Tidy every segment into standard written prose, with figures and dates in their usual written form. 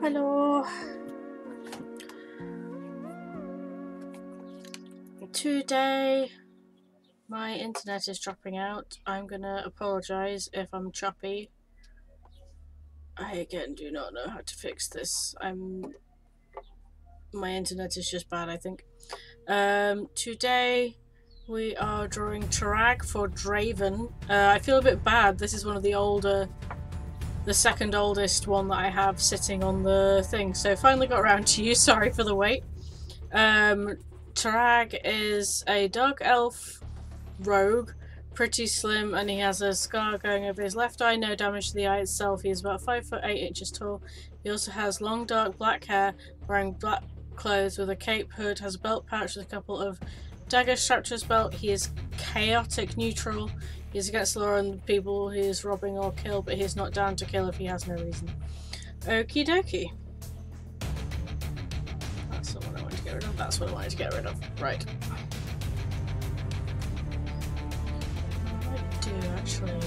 Hello. Today my internet is dropping out. I'm gonna apologise if I'm choppy. I again do not know how to fix this. My internet is just bad, I think. Today we are drawing Terrag for Draven. I feel a bit bad. This is one of the second oldest one that I have sitting on the thing. So finally got around to you. Sorry for the wait. Terrag is a dark elf rogue, pretty slim, and he has a scar going over his left eye, no damage to the eye itself. He is about 5 foot 8 inches tall. He also has long dark black hair, wearing black clothes with a cape, hood, has a belt pouch with a couple of daggers strapped to his belt. He is chaotic neutral. He is against the law and people he is robbing or kill, but he is not down to kill if he has no reason. Okie dokie. That's not what I wanted to get rid of. That's what I wanted to get rid of. Right. I do actually.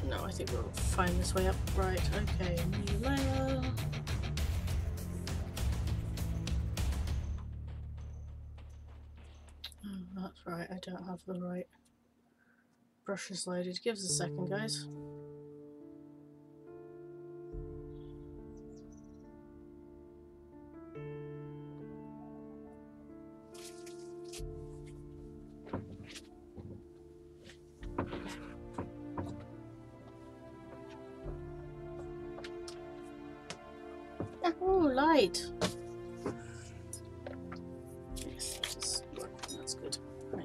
No, I think we'll find this way up. Right, okay, new layer. That's right, I don't have the right brushes loaded. Give us a second, guys. Oh, light! Yes, that is working. That's good. Right.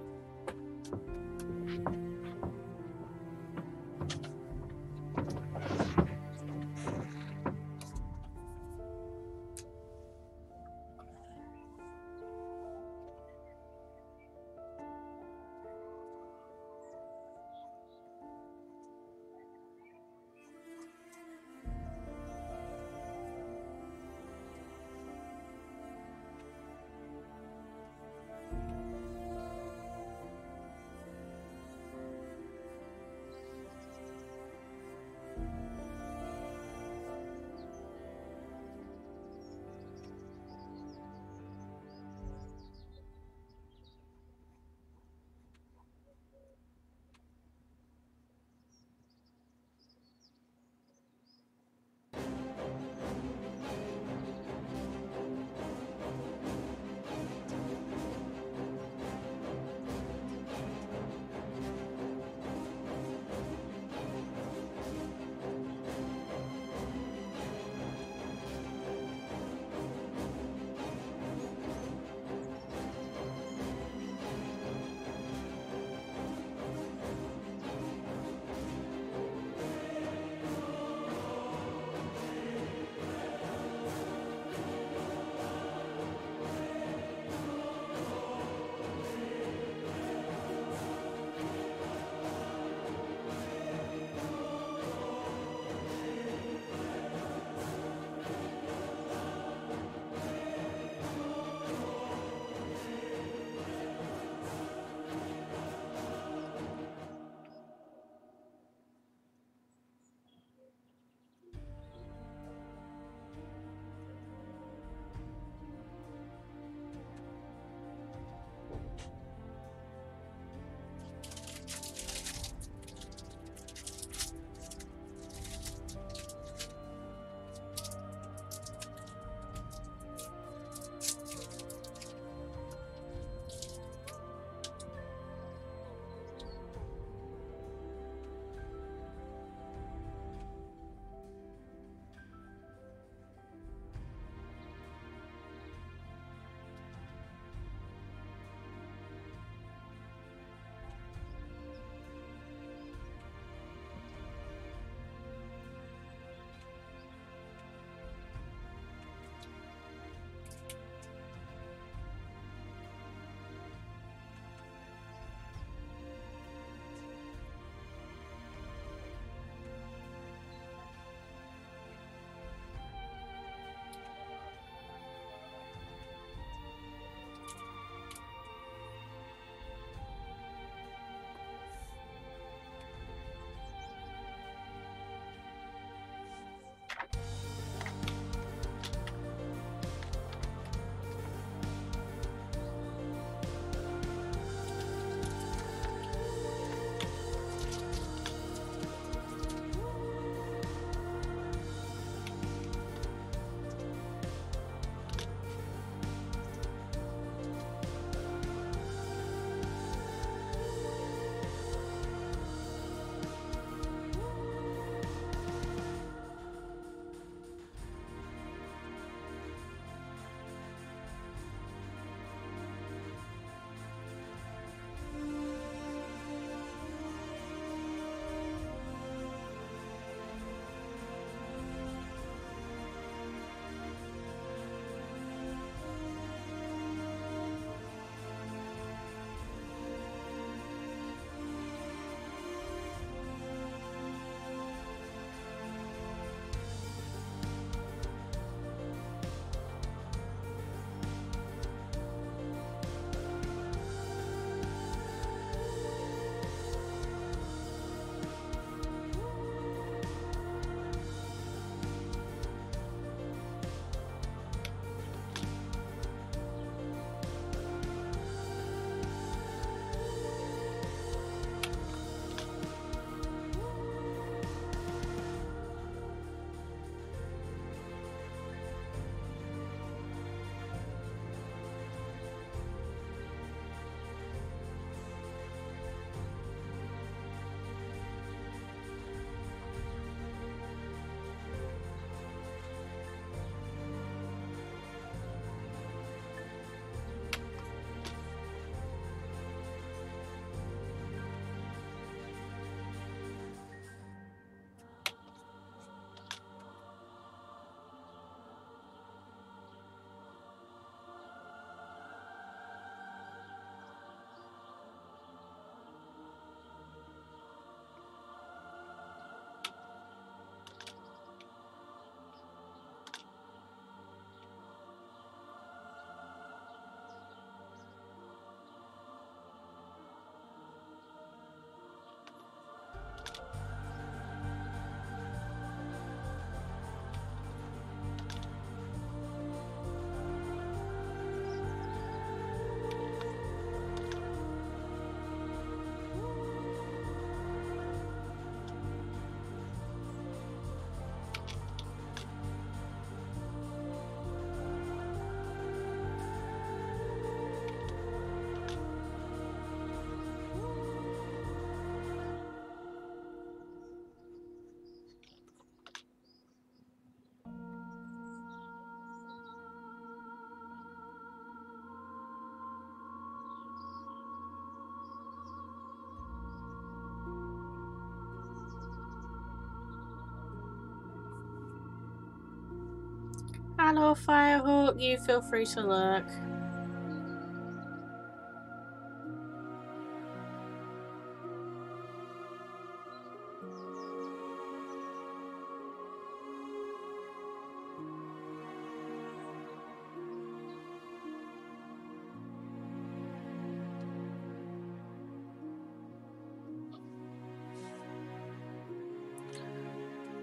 Hello, Firehawk. You feel free to lurk.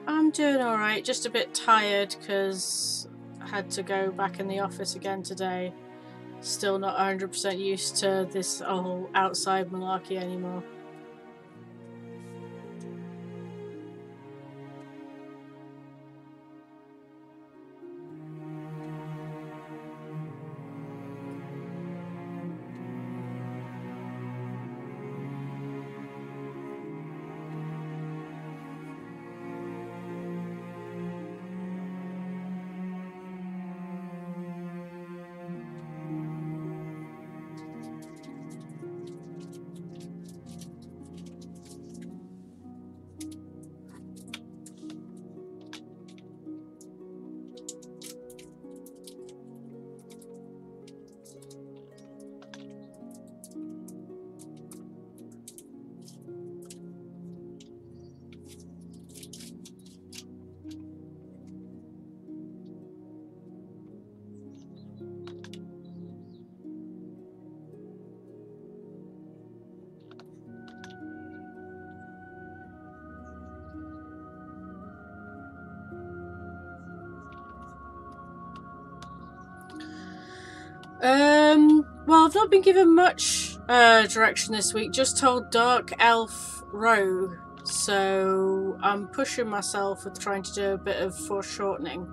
I'm doing alright, just a bit tired because I had to go back in the office again today. Still not 100% used to this whole outside malarkey anymore. Well, I've not been given much direction this week, just told Dark Elf Rogue, so I'm pushing myself with trying to do a bit of foreshortening.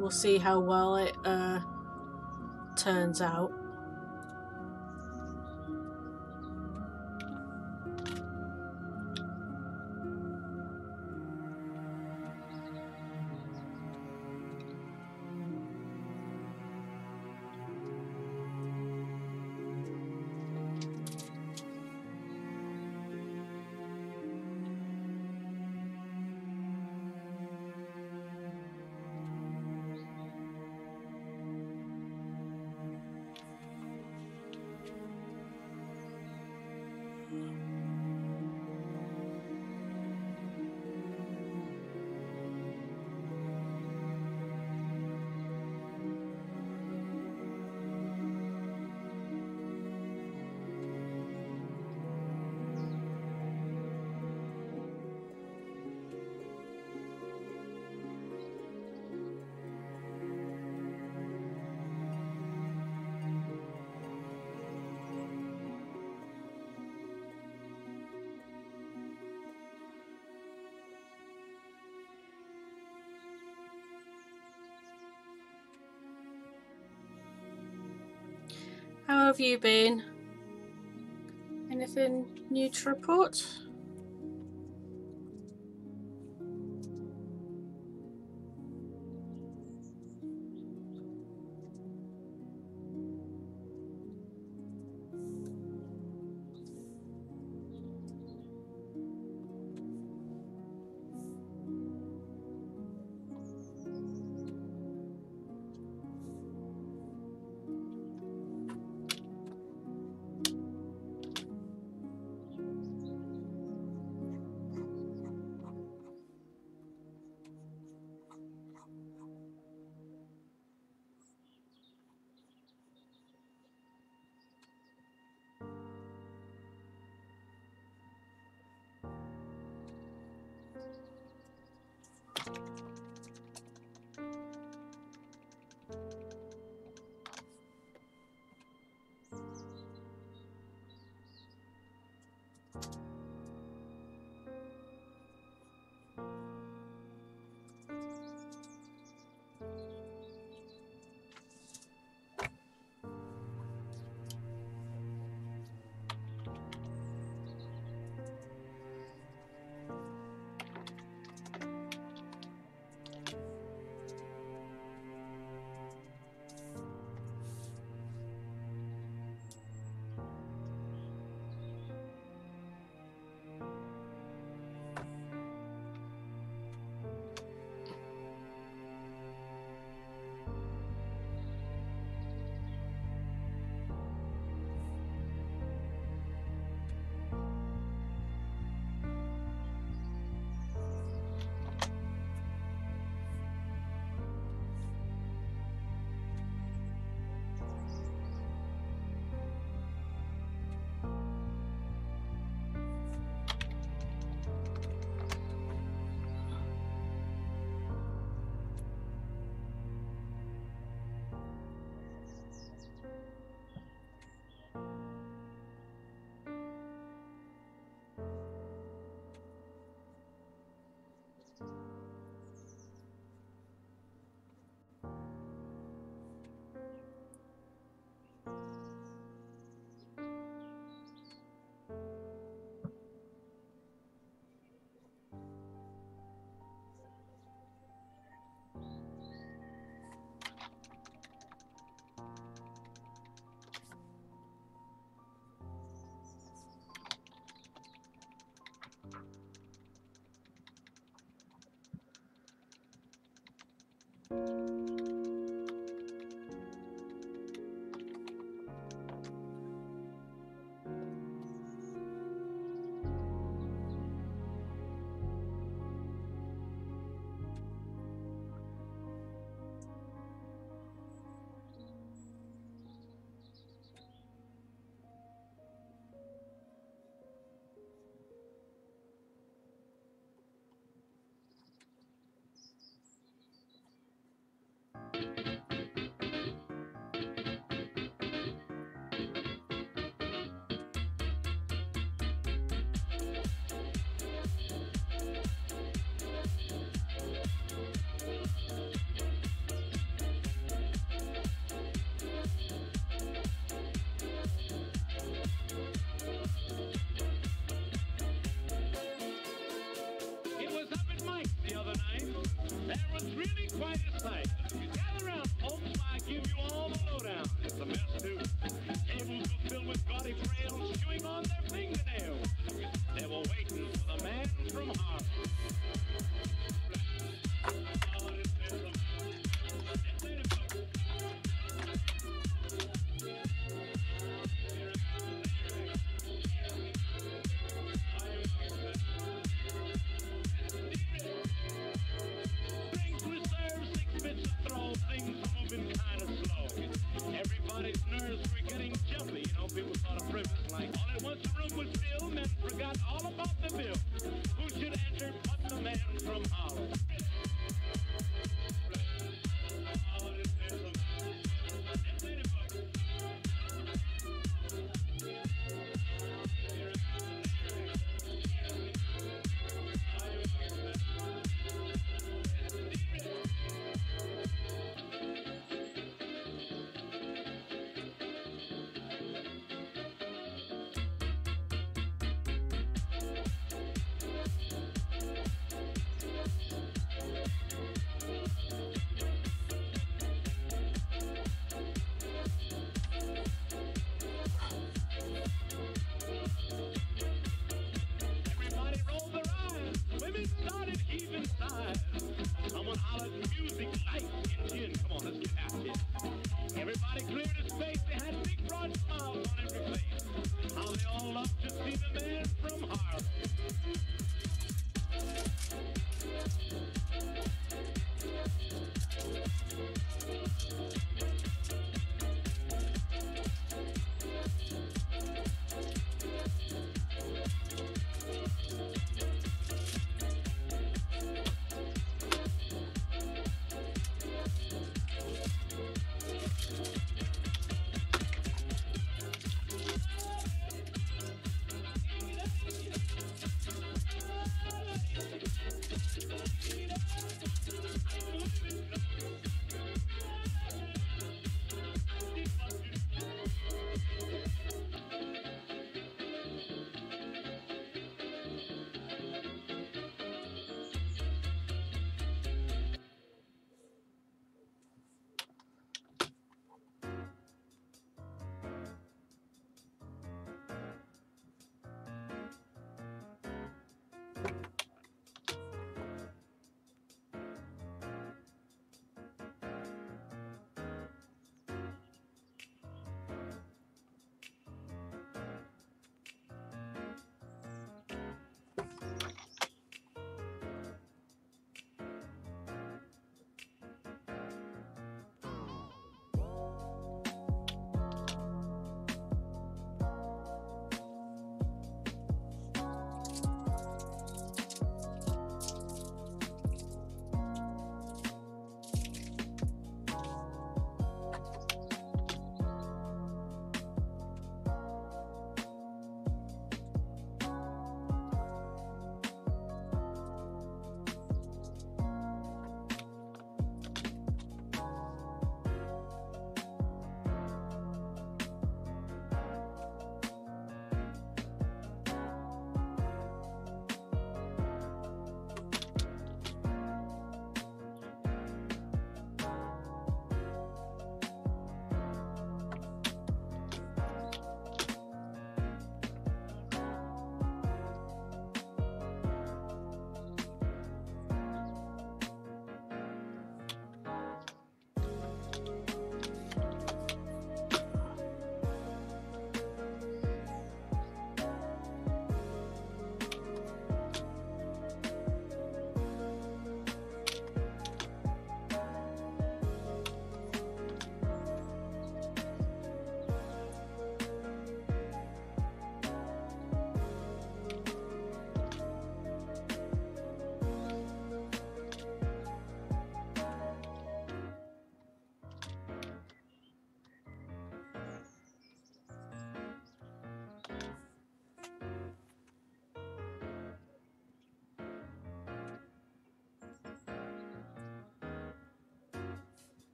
We'll see how well it turns out. How have you been? Anything new to report?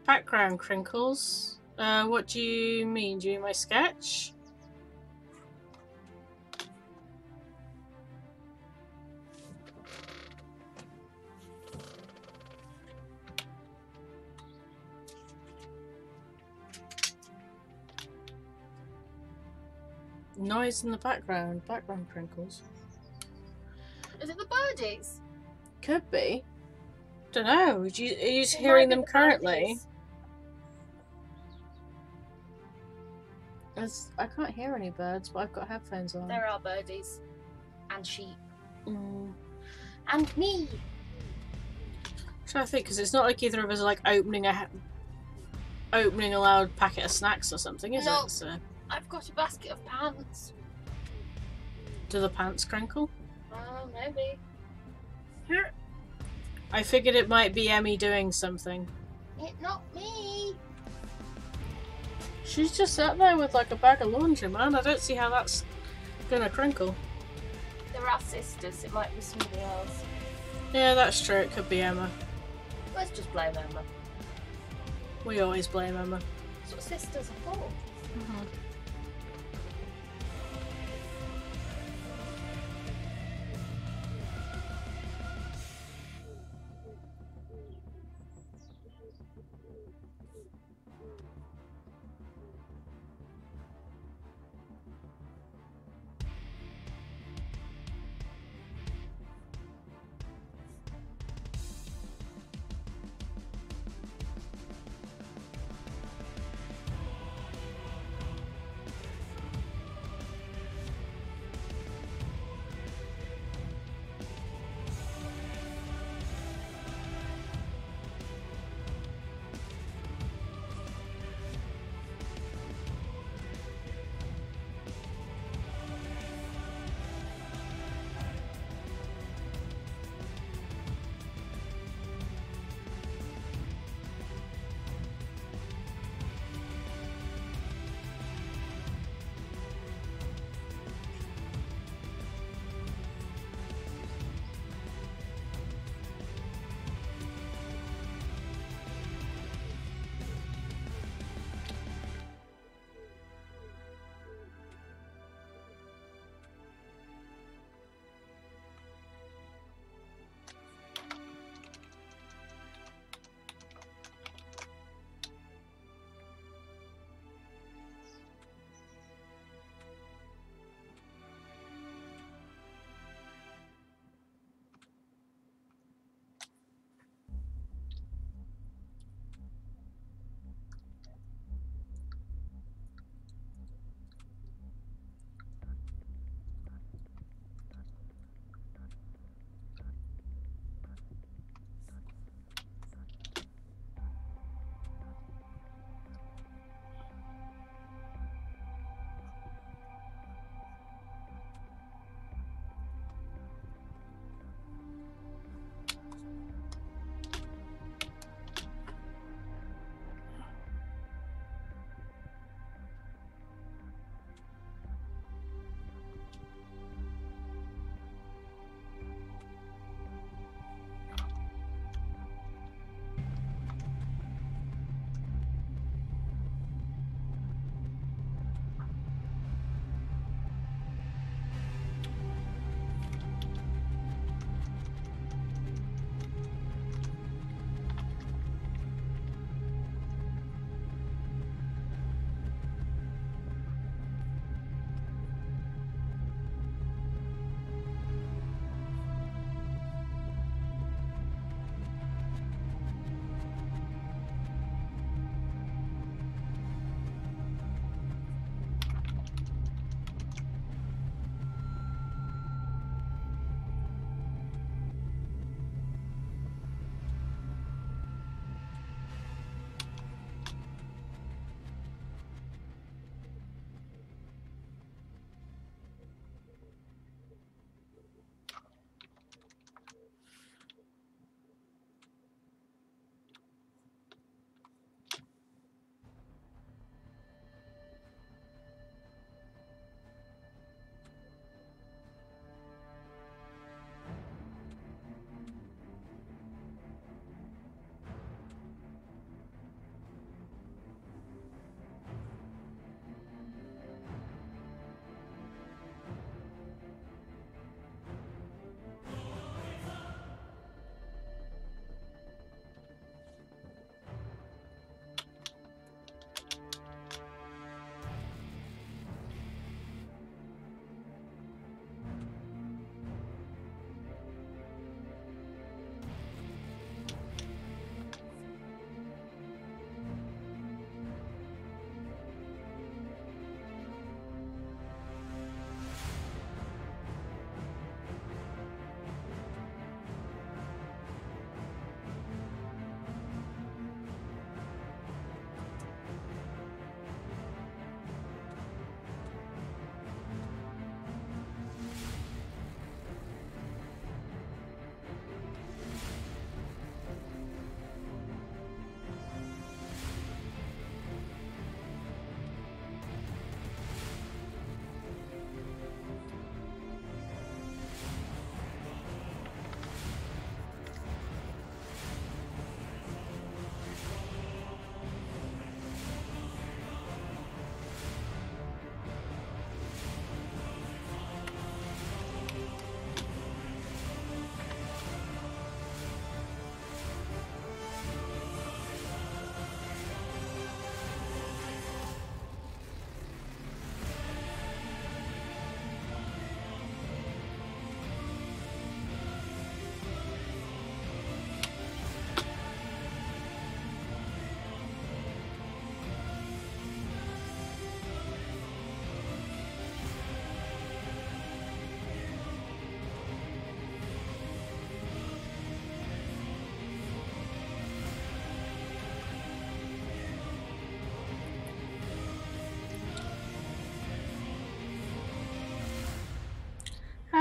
Background crinkles. What do you mean? Do you mean my sketch? Noise in the background. Background crinkles. Is it the birdies? Could be. Don't know. Are you hearing them currently? I can't hear any birds, but I've got headphones on. There are birdies. And sheep. Mm. And me! I'm trying to think, because it's not like either of us are like opening a loud packet of snacks or something, is it? So... I've got a basket of pants. Do the pants crinkle? Maybe. I figured it might be Emmy doing something. It's not me. She's just sat there with like a bag of laundry, man. I don't see how that's gonna crinkle. There are sisters. It might be somebody else. Yeah, that's true. It could be Emma. Let's just blame Emma. We always blame Emma. That's what sisters are for. Mm-hmm.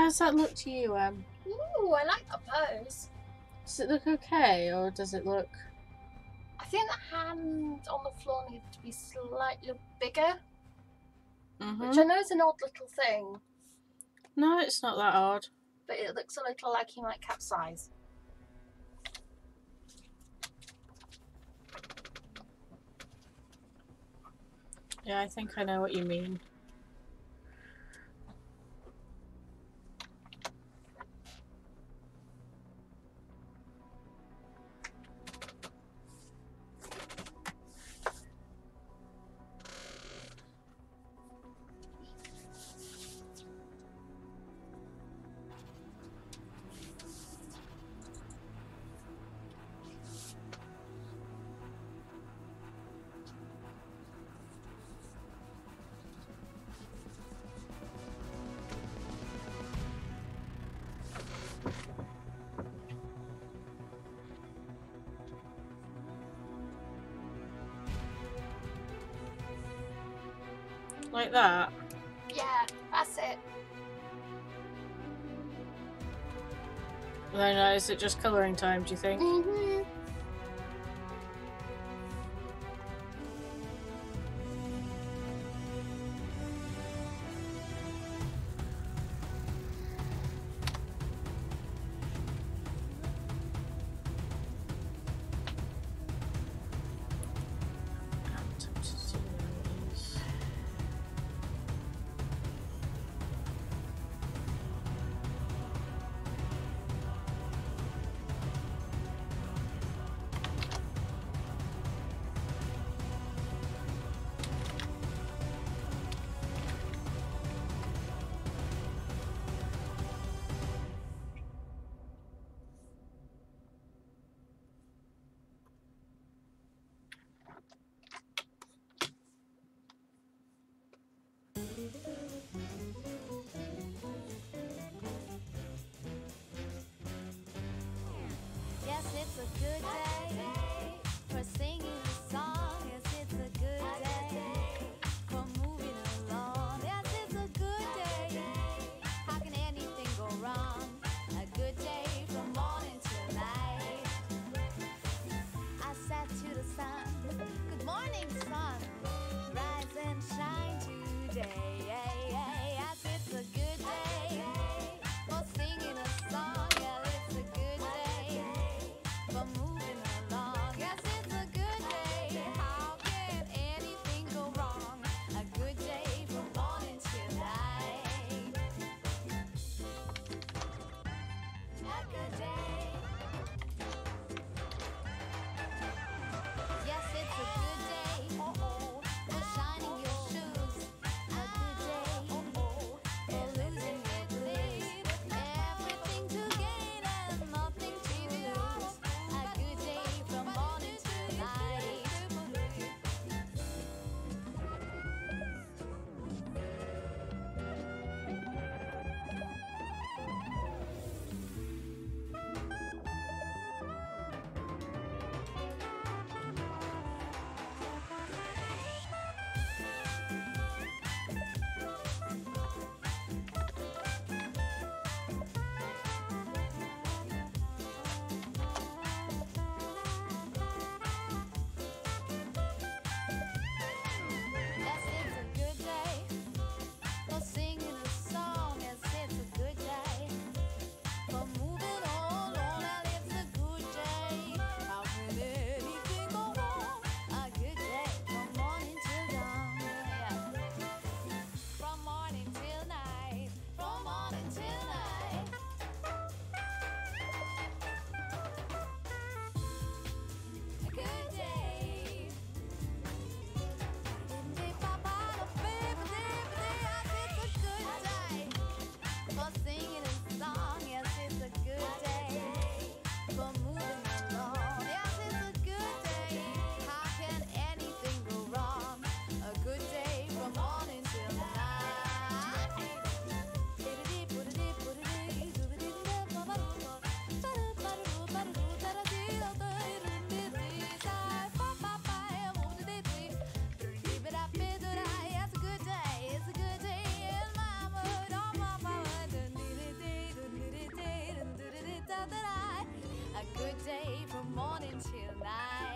How does that look to you, Em? Ooh, I like that pose. Does it look okay, or does it look... I think the hand on the floor needs to be slightly bigger, which I know is an odd little thing, No, it's not that hard. but it looks a little like he might capsize. Yeah, I think I know what you mean. Like that? Yeah, that's it. No, is it just colouring time, do you think? Mm-hmm. Yes, it's a good day for singing a song. Yes, it's a good day for moving along. Yes, it's a good day. How can anything go wrong? A good day from morning till night. I sat to the sun. Good morning, sun. Rise and shine today. Yes, it's a good day for singing a song. Yeah, it's a good day for moving along. Yes, it's a good day. day from morning till night.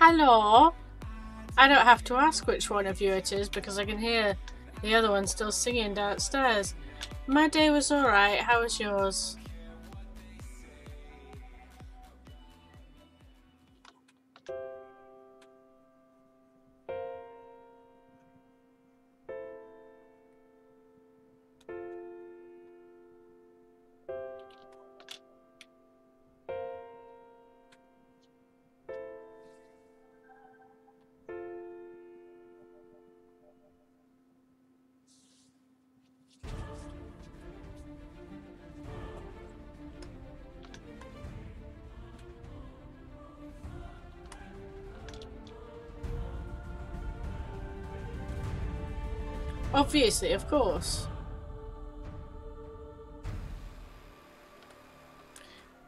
Hello? I don't have to ask which one of you it is because I can hear the other one still singing downstairs. My day was alright. How was yours? Obviously, of course.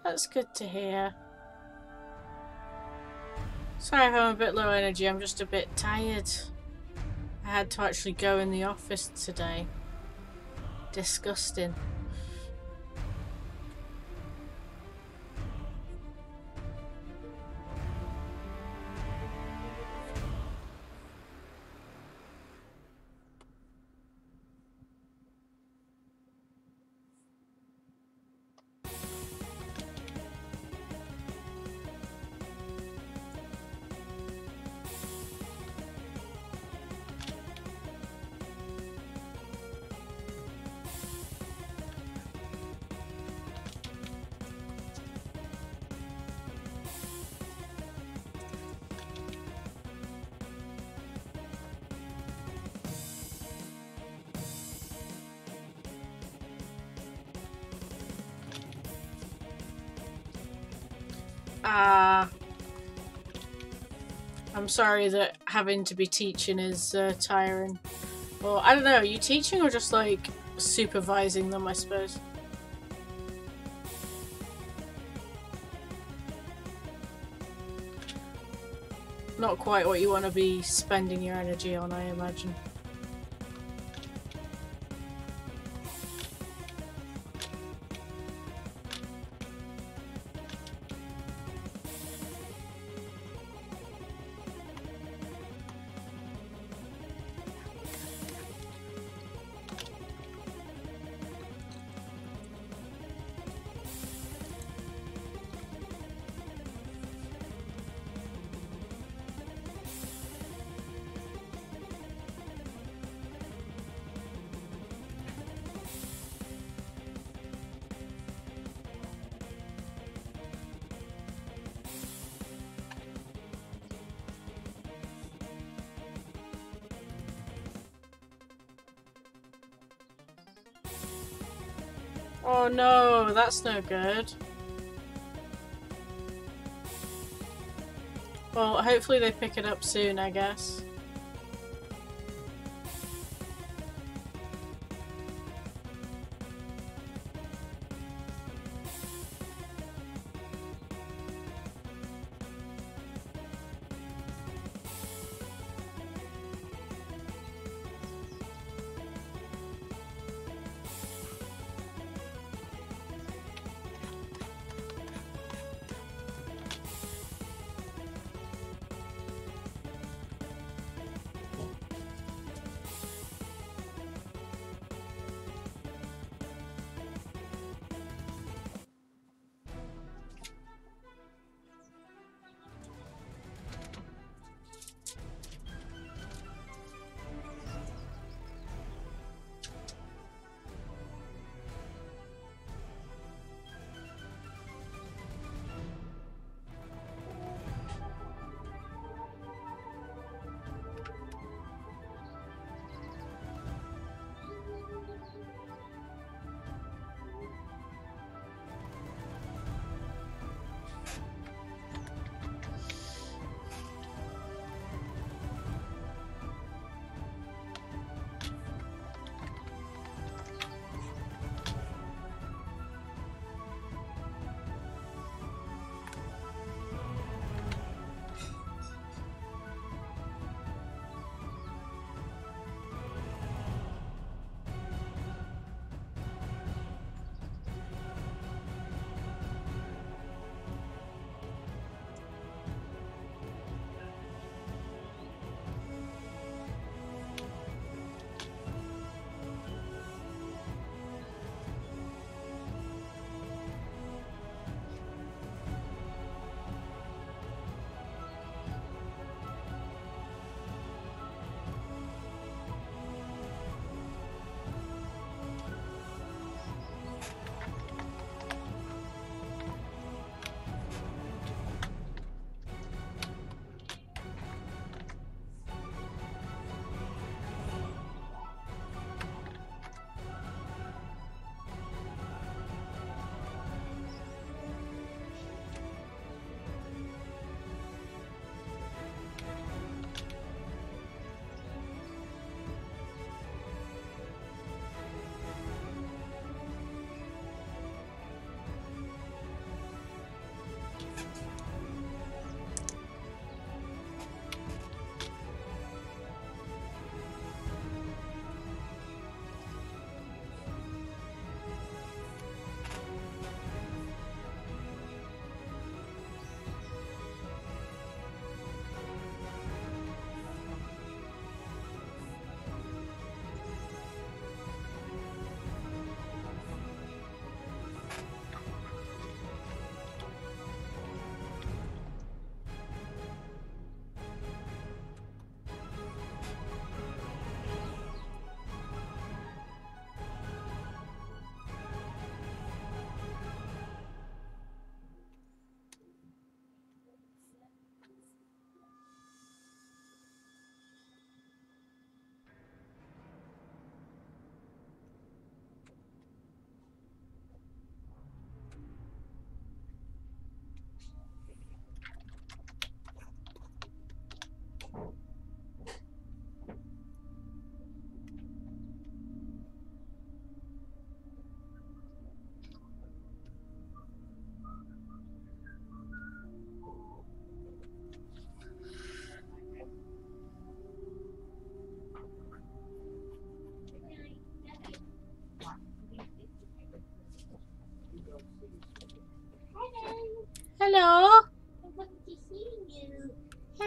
That's good to hear. Sorry if I'm a bit low energy, I'm just a bit tired. I had to actually go in the office today. Disgusting. I'm sorry that having to be teaching is tiring. Well, I don't know, are you teaching or just like supervising them, I suppose? Not quite what you want to be spending your energy on, I imagine. Oh no, that's no good. Well, hopefully they pick it up soon, I guess.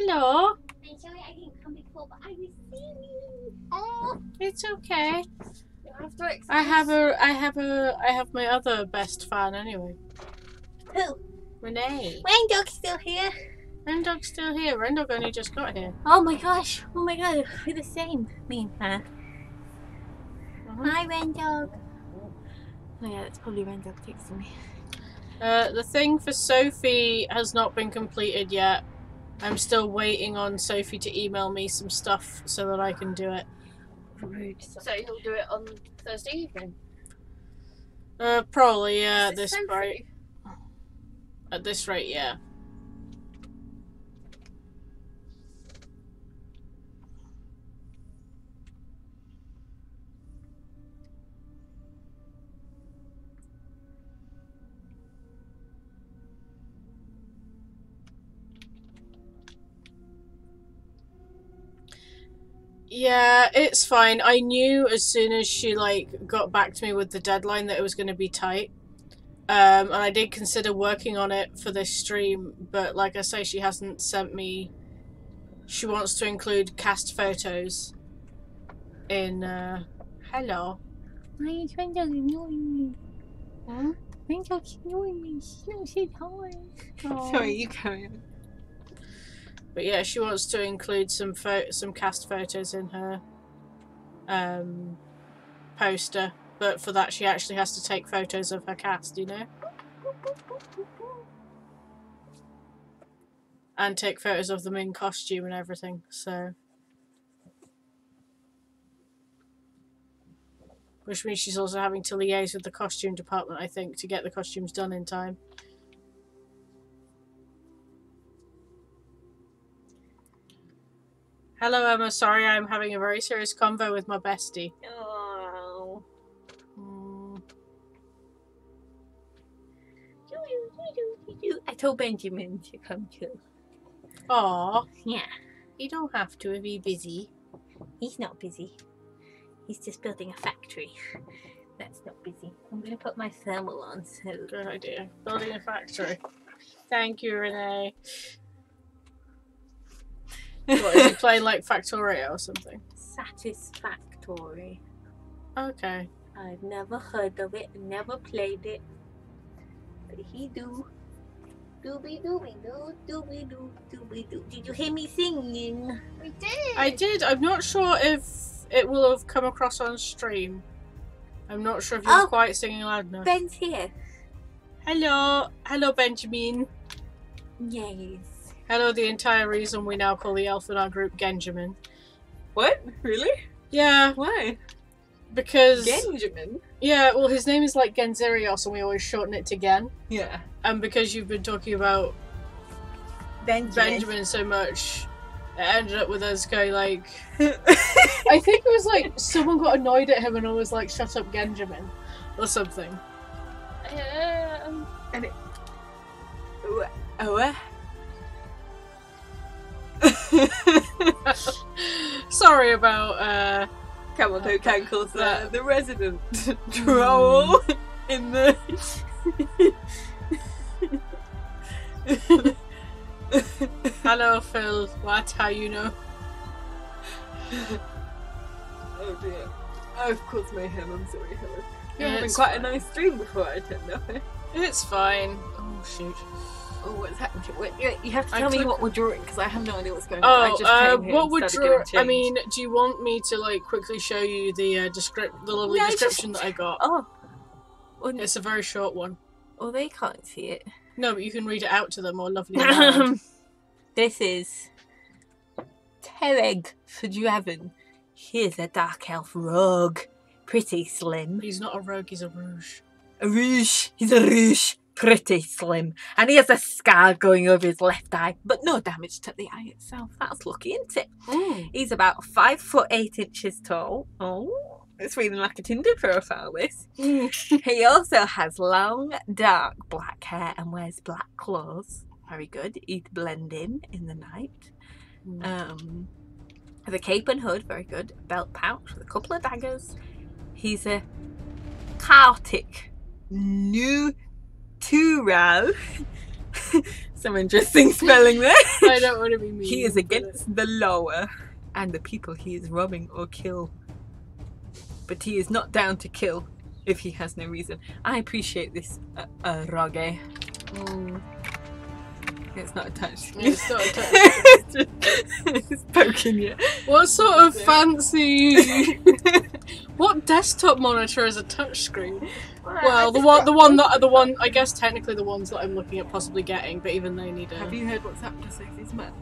Hello. I'm sorry I didn't come before, but I was singing. Oh, It's okay. you have to excuse. I have my other best fan anyway. Who? Renee. Rendog's still here. Rendog's still here. Rendog only just got here. Oh my gosh. Oh my god. We're the same. Me and her. Hi, Rendog. Oh yeah, that's probably Rendog texting me. The thing for Sophie has not been completed yet. I'm still waiting on Sophie to email me some stuff so that I can do it. Rude. So you'll do it on Thursday evening? Probably, yeah, at Is it this Sophie? rate. At this rate, yeah. Yeah, it's fine. I knew as soon as she got back to me with the deadline that it was going to be tight. And I did consider working on it for this stream, but like I say, she hasn't sent me. She wants to include cast photos in. Hello. Why is Rendog ignoring me? Hmm? Rendog's ignoring me. She don't say hi. Sorry, you carry on. But yeah, she wants to include some cast photos in her poster. But for that, she actually has to take photos of her cast, you know? And take photos of them in costume and everything, so... Which means she's also having to liaise with the costume department, I think, to get the costumes done in time. Hello, Emma. Sorry, I'm having a very serious convo with my bestie. Oh. I told Benjamin to come too. Aw. Yeah. You don't have to if you're busy. He's not busy. He's just building a factory. That's not busy. I'm going to put my thermal on, so... Good idea. Building a factory. Thank you, Renee. What, is he playing like Factorio or something? Satisfactory. Okay. I've never heard of it, never played it. But he do. Dooby dooby doo, dooby doo, dooby doo. Did you hear me singing? We did. I did. I'm not sure if it will have come across on stream. I'm not sure if you're quite singing loud enough. Ben's here. Hello. Hello, Benjamin. Yes. Hello, the entire reason we now call the elf in our group Genjamin. What? Really? Yeah. Why? Because... Genjamin? Yeah, well, his name is like Genzirios and we always shorten it to Gen. Yeah. And because you've been talking about Benjamin so much, it ended up with us going like... I think it was like someone got annoyed at him and was like, shut up, Genjamin. Or something. And it... Sorry about Camel toe cankles the resident troll in the Hello Phil, what? How you know? Oh dear. I've caused mayhem, I'm sorry, Helen. You're Yeah, having it's quite fine. a nice stream before I turned up. It's fine. Oh shoot. Oh, what's happening? Wait, you have to I tell me click- what we're drawing because I have no idea what's going on. I Oh, just came here what and would started draw? getting I changed. mean, do you want me to like quickly show you the the lovely No, description just- that I got? Oh. It's a very short one. Well, they can't see it. No, but you can read it out to them or lovely. Loud. This is Terrag for Draven. Here's a dark elf rogue. Pretty slim. He's not a rogue. He's a rouge. A rouge. He's a rouge. Pretty slim. And he has a scar going over his left eye, but no damage to the eye itself. That's lucky, isn't it? Mm. He's about 5'8" tall. Oh, it's reading like a Tinder profile, this. He also has long, dark black hair and wears black clothes. Very good. He'd blend in the night. Has a cape and hood. Very good. Belt pouch with a couple of daggers. He's a chaotic, neutral. So Some interesting spelling there. I don't want to be mean. He is but against the law and the people he is robbing or kill. But he is not down to kill if he has no reason. I appreciate this, Roge. It's not a touch. It's not a touch. It's poking you. What sort of fancy? What desktop monitor is a touchscreen? Well, the one. I guess technically the ones that I'm looking at possibly getting, but even they need a. Have you heard what's happened to Sophie's Mac?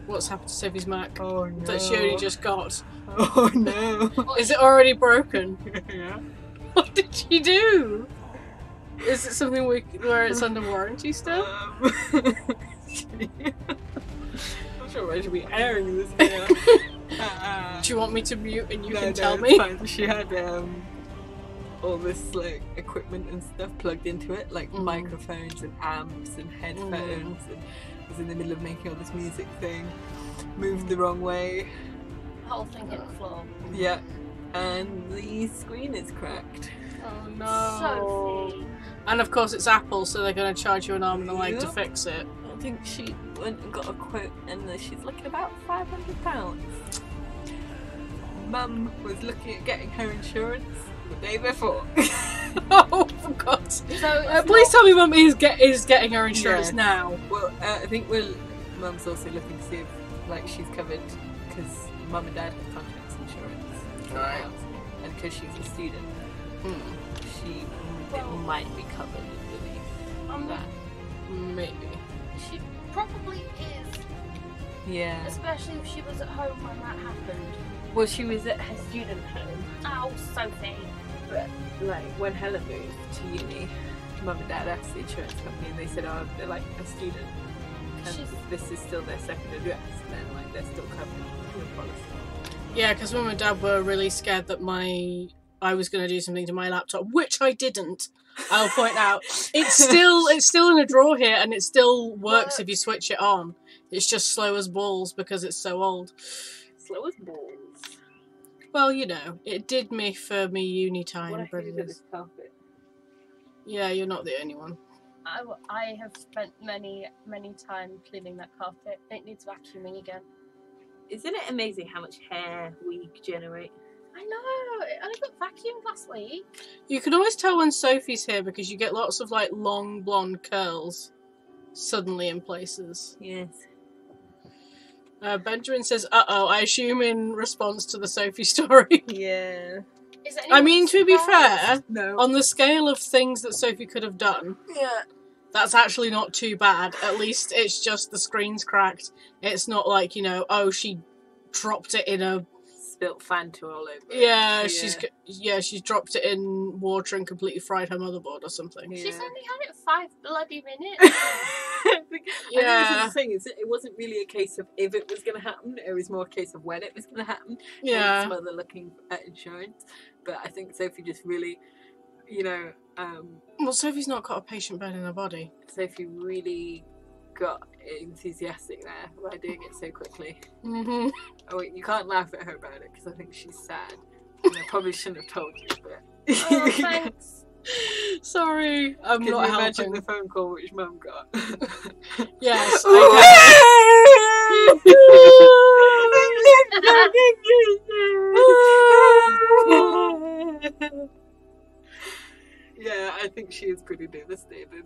What's happened to Sophie's Mac? Oh no. That she only just got. Oh no. Is it already broken? Yeah. What did she do? Is it something where it's under warranty still? I'm not sure why I should be airing this here. Do you want me to mute and you no, can no, tell it's me? fine. She had all this like equipment and stuff plugged into it, like microphones and amps and headphones, and was in the middle of making all this music thing. Moved the wrong way. The whole thing hit the floor. Yeah, and the screen is cracked. Oh no. Sophie. And of course it's Apple, so they're going to charge you an arm and a leg to Yep. fix it. I think she went and got a quote, and she's looking about £500. Mum was looking at getting her insurance the day before. Oh, for God's sake. So Please tell me Mum is getting her insurance Yes. now. Well, I think Mum's also looking to see if she's covered, because Mum and Dad have contracts insurance, Right. and because she's a student, it Well- might be covered underneath that. Maybe. she probably is, Yeah. especially if she was at home when that happened. Well, she was at her student home. Oh, Sophie. But like when Helen moved to uni, Mum and Dad asked the insurance company, and they said, "Oh, they're like a student, and She's- this is still their second address, and then like they're still covered in the policy." Yeah, because Mum and Dad were really scared that I was going to do something to my laptop, which I didn't. I'll point out. It's still in a drawer here, and it still works if you switch it on. It's just slow as balls because it's so old. Slow as balls. Well, you know, it did me for me uni time, What but I it hate is. this carpet. Yeah, you're not the only one. I have spent many time cleaning that carpet. It needs vacuuming again. Isn't it amazing how much hair we generate? I know. It only got vacuumed last week. You can always tell when Sophie's here because you get lots of like long blonde curls suddenly in places. Yes. Benjamin says, "Uh-oh," I assume in response to the Sophie story. Yeah. Is it I mean, to be surprised? fair, No. on the scale of things that Sophie could have done, Yeah. that's actually not too bad. At least it's just the screen's cracked. It's not like, you know, oh, she dropped it in a... Spilt Fanta all over. it. Yeah, she's dropped it in water and completely fried her motherboard or something. She's Yeah. only had it 5 bloody minutes. I think Yeah. the thing is, it wasn't really a case of if it was going to happen, it was more a case of when it was going to happen. Yeah. His mother looking at insurance, but I think Sophie just really, you know, Well, Sophie's not got a patient bed in her body. Sophie really got enthusiastic there by doing it so quickly. Mm-hmm. Oh, wait, you can't laugh at her about it because I think she's sad. And I probably shouldn't have told you, but. Oh, thanks. Sorry, I'm Can not you imagine helping. the phone call which Mum got? Yes, Yeah, I think she is pretty devastated,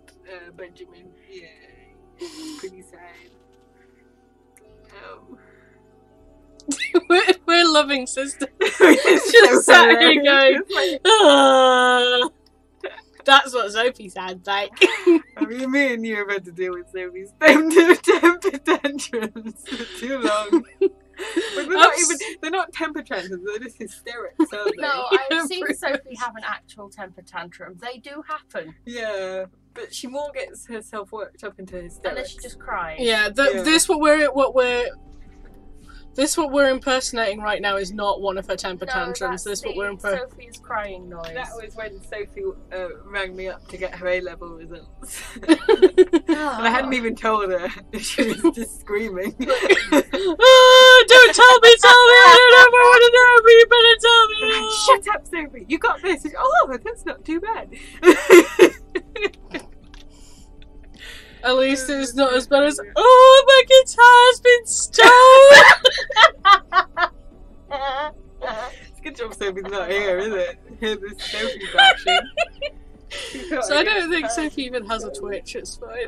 Benjamin. Yeah, pretty sad. we're loving sisters. It's Just so sat here hilarious. going, "Ah." That's what Sophie sounds like. I mean, me and you have had to deal with Sophie's temper tantrums for too long. But they're not temper tantrums, they're just hysterics, aren't they? No, I've seen Sophie have an actual temper tantrum. They do happen. Yeah, but she more gets herself worked up into hysterics. And then she just cries. Yeah, Yeah. This what we're impersonating right now is not one of her temper No, tantrums. that's This what we're impersonating. Sophie's crying noise. That was when Sophie rang me up to get her A-level results. Oh. And I hadn't even told her. She was just screaming. Ah, don't tell me! I don't ever want to know, but you better tell me. Shut up, Sophie! You got this! Oh, that's not too bad. At least it's not as bad as, oh, my guitar's been stolen! It's a good job Sophie's not here, is it? There's Sophie bashing. So I don't think Sophie even has a Twitch, it's fine.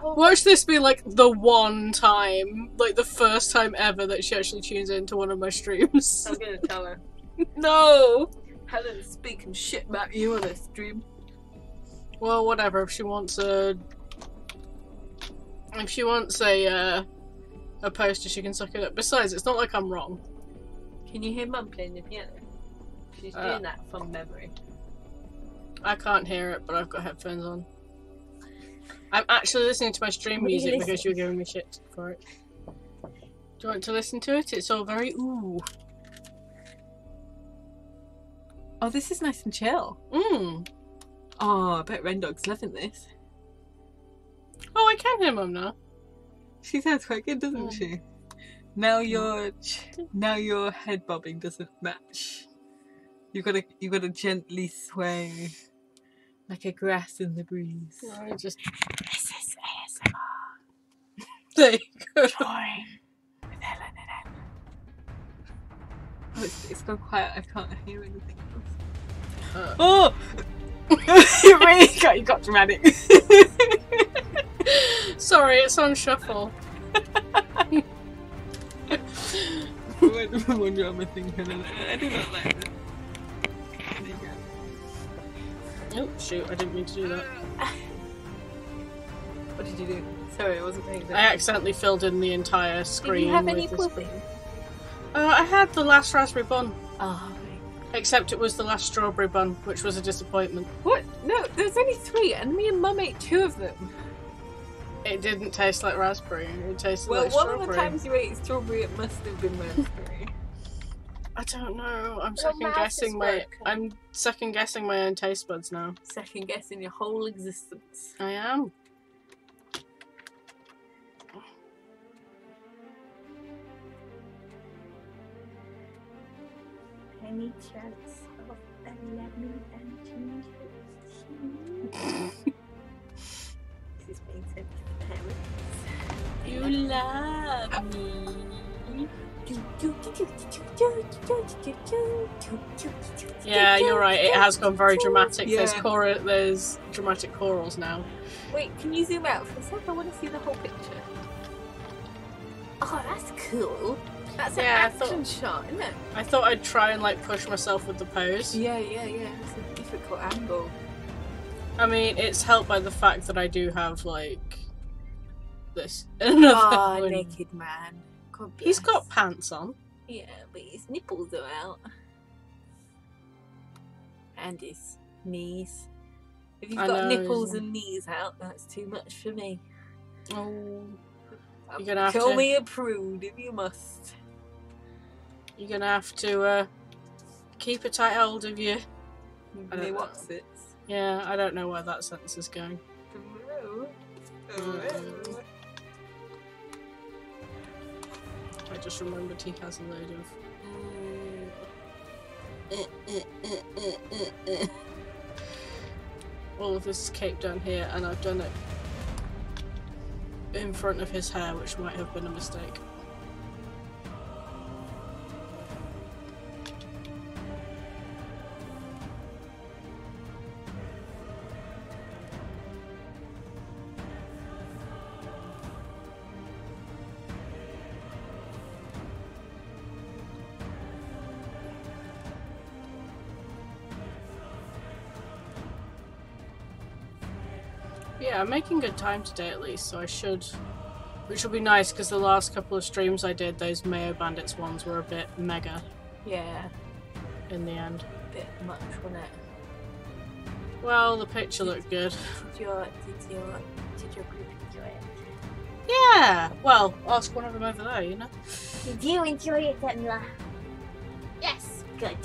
Watch this be like the one time, like the first time ever that she actually tunes into one of my streams. I'm gonna tell her. No! Helen's speaking shit about you on a stream. Well, whatever, if she wants a poster, she can suck it up. Besides, it's not like I'm wrong. Can you hear Mum playing the piano? She's doing that from memory. I can't hear it, but I've got headphones on. I'm actually listening to my stream music because you're giving me shit for it. Do you want to listen to it? It's all very ooh. Oh, this is nice and chill. Oh, I bet Rendog's loving this. Oh, I can hear Mum now. She sounds quite good, doesn't she? Now your head bobbing doesn't match. You gotta gently sway like a grass in the breeze. I just This is ASMR. there you go. Drawing with Helen and Emma. Oh, it's gone quiet. I can't hear anything else. Oh! You really got dramatic. Sorry, it's on shuffle. One drama thing, Helen. I do not like this. There you go. Oh shoot! I didn't mean to do that. What did you do? Sorry, I wasn't paying attention. I accidentally filled in the entire screen. Did you have any with this pudding? I had the last raspberry bun. Oh. Except it was the last strawberry bun, which was a disappointment. What? No, there's only 3, and me and Mum ate 2 of them. It didn't taste like raspberry. It tasted like Well, strawberry. one of the times you ate strawberry, it must have been raspberry. I don't know. I'm Your second mouth guessing is my. broken. I'm second guessing my own taste buds now. Second guessing your whole existence. I am. Any chance of a lemon and ginger tea? This is being sent to parents. You love me. Yeah, you're right. It has gone very dramatic. Yeah. There's dramatic chorals now. Wait, can you zoom out for a sec? I want to see the whole picture. Oh, that's cool. That's an Yeah, I action shot, isn't it? I thought I'd try and like push myself with the pose. Yeah. It's a difficult angle. I mean, it's helped by the fact that I do have like this. Another Oh, one. naked man. God He's bless. got pants on. Yeah, but his nipples are out. And his knees. If you've I got know, nipples isn't and knees out, that's too much for me. Oh, you're gonna have Call to. me a prude if you must. You're gonna have to keep a tight hold of you. I don't Me know. what's it? Yeah, I don't know where that sentence is going. I just remembered he has a load of. All of this is cape down here, and I've done it in front of his hair, which might have been a mistake. Yeah, I'm making good time today at least, so I should... Which will be nice, because the last couple of streams I did, those Mayo Bandits ones were a bit mega Yeah, in the end. bit much, wasn't it? Well, the picture looked good. Did your group enjoy it? Yeah! Well, ask one of them over there, you know? Did you enjoy it, Emla? Yes, good.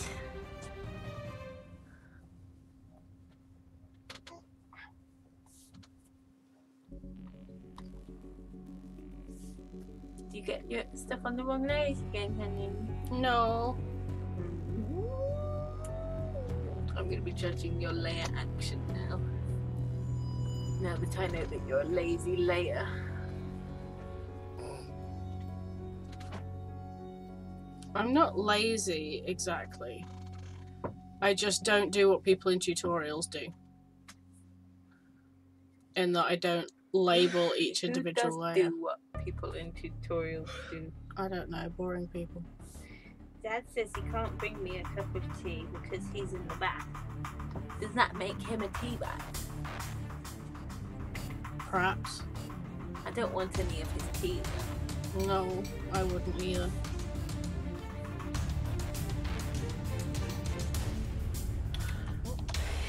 Do you get your stuff on the wrong layers again, honey? No. I'm going to be judging your layer action now. Now that I know that you're a lazy layer. I'm not lazy, exactly. I just don't do what people in tutorials do. In that I don't label each individual Who does layer. do what people in tutorials do? I don't know, boring people. Dad says he can't bring me a cup of tea because he's in the bath. Does that make him a tea bag? Perhaps. I don't want any of his tea. No, I wouldn't either.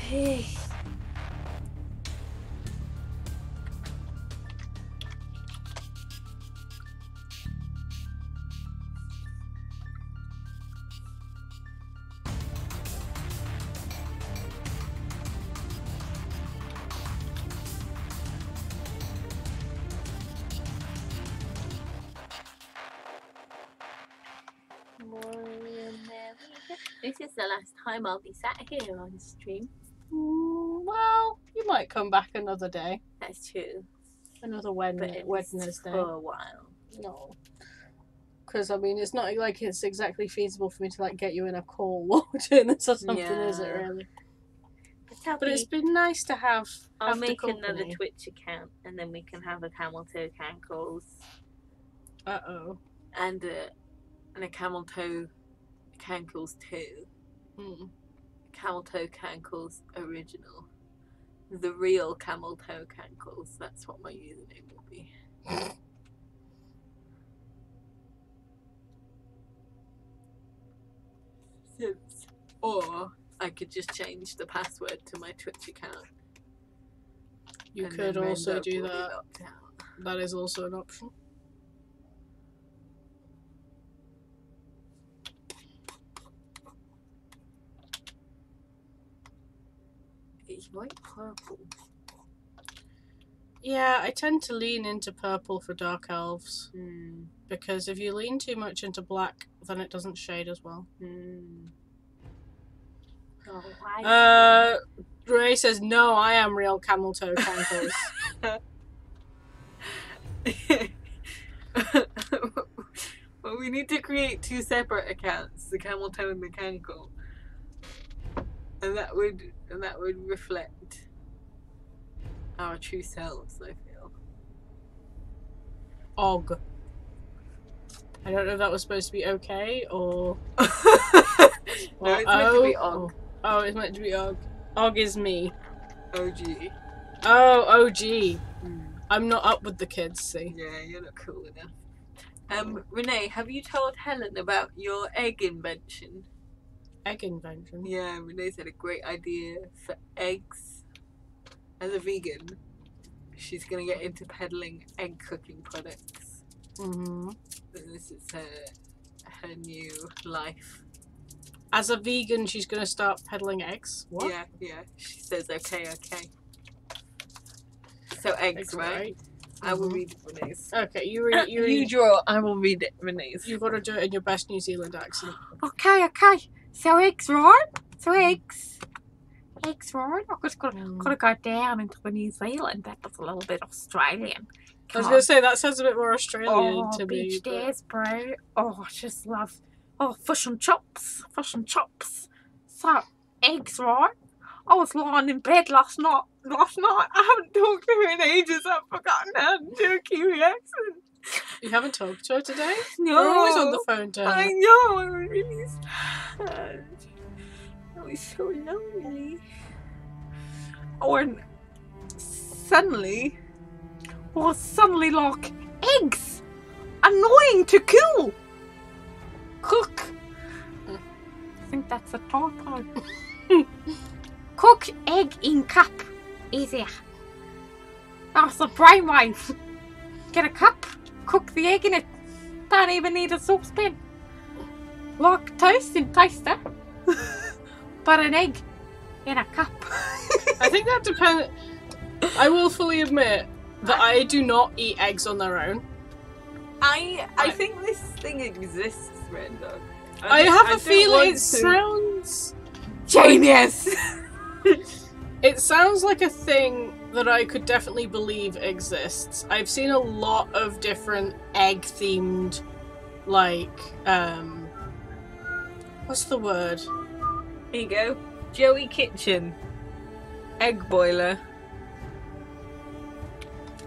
Hey. This is the last time I'll be sat here on stream. Well, you might come back another day. That's true. Another But at least Wednesday. for a while. No. Because, I mean, it's not like it's exactly feasible for me to, like, get you in a call while we're doing this or something, is it, Yeah. really? But It's been nice to have I'll the make company. another Twitch account and then we can have a camel toe cankles Uh-oh. And a camel toe cankles 2. Hmm. Camel toe cankles original. The real camel toe cankles. That's what my username will be. Or I could just change the password to my Twitch account. You and could then also Rendo do will be that. locked out. That is also an option. It's white purple. Yeah, I tend to lean into purple for dark elves. Hmm. Because if you lean too much into black, then it doesn't shade as well. Hmm. Oh, why? Ray says, no, I am real camel toe cankles. Well, we need to create 2 separate accounts, the camel toe and the cankle, and that would reflect our true selves. I feel. Og. I don't know if that was supposed to be okay or. No, or it's meant to be Og. Og. Oh, it's meant to be Og. Og is me. OG. Oh, OG. Hmm. I'm not up with the kids, see. Yeah, you're not cool enough. Renee, have you told Helen about your egg invention? Egg invention. Yeah, Renee's had a great idea for eggs. As a vegan, she's gonna get into peddling egg cooking products. Mm-hmm. This is her new life. As a vegan, she's gonna start peddling eggs. What? Yeah. She says okay. So eggs, right? I will Mhm. read Renee's. Okay, you read. You You read. draw. I will read it, Renee's. You've got to do it in your best New Zealand accent. Okay. So eggs, right? So eggs, right? I've just got to go down into the New Zealand. That was a little bit Australian. I was gonna say that sounds a bit more Australian to me. beach but- days, bro. Oh, I just love. Oh, fish and chops. So eggs, right? I was lying in bed last night. I haven't talked to her in ages. I've forgotten how to do a Kiwi accent. You haven't talked to her today? No. We're always on the phone to her. I know. I'm really sad. I was so lonely. Oh, and suddenly like eggs. Annoying to cook. I think that's a typo. Cook egg in cup. Easier. That's a brainwave. Get a cup, cook the egg in it. Don't even need a saucepan. Like toast in toaster. But an egg in a cup. I think that depends. I will fully admit that I do not eat eggs on their own. I think this thing exists, Red Dog. I have a don't feeling want it to- sounds. Genius! It sounds like a thing that I could definitely believe exists. I've seen a lot of different egg-themed, like, what's the word? Here you go. Joey Kitchen. Egg boiler.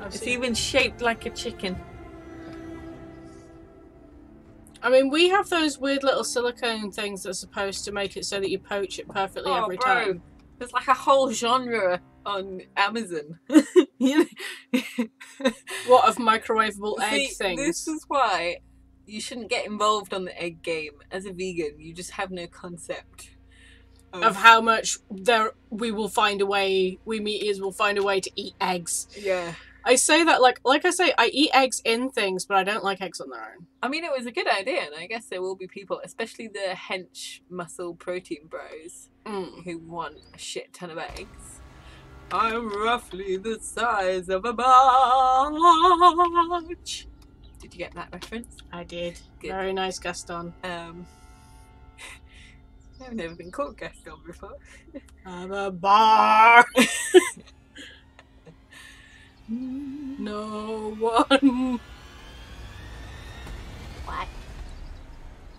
It's even shaped like a chicken. I mean, we have those weird little silicone things that's supposed to make it so that you poach it perfectly every time. There's like a whole genre on Amazon. What, of microwavable egg things? This is why you shouldn't get involved on the egg game. As a vegan, you just have no concept of how much we will find a way, we meat eaters will find a way to eat eggs. Yeah. I say that like I say, I eat eggs in things, but I don't like eggs on their own. I mean, it was a good idea, and I guess there will be people, especially the hench muscle protein bros, who want a shit ton of eggs. I'm roughly the size of a barge. Did you get that reference? I did. Good. Very nice, Gaston. I've never been called Gaston before. I'm a bar. No one. What?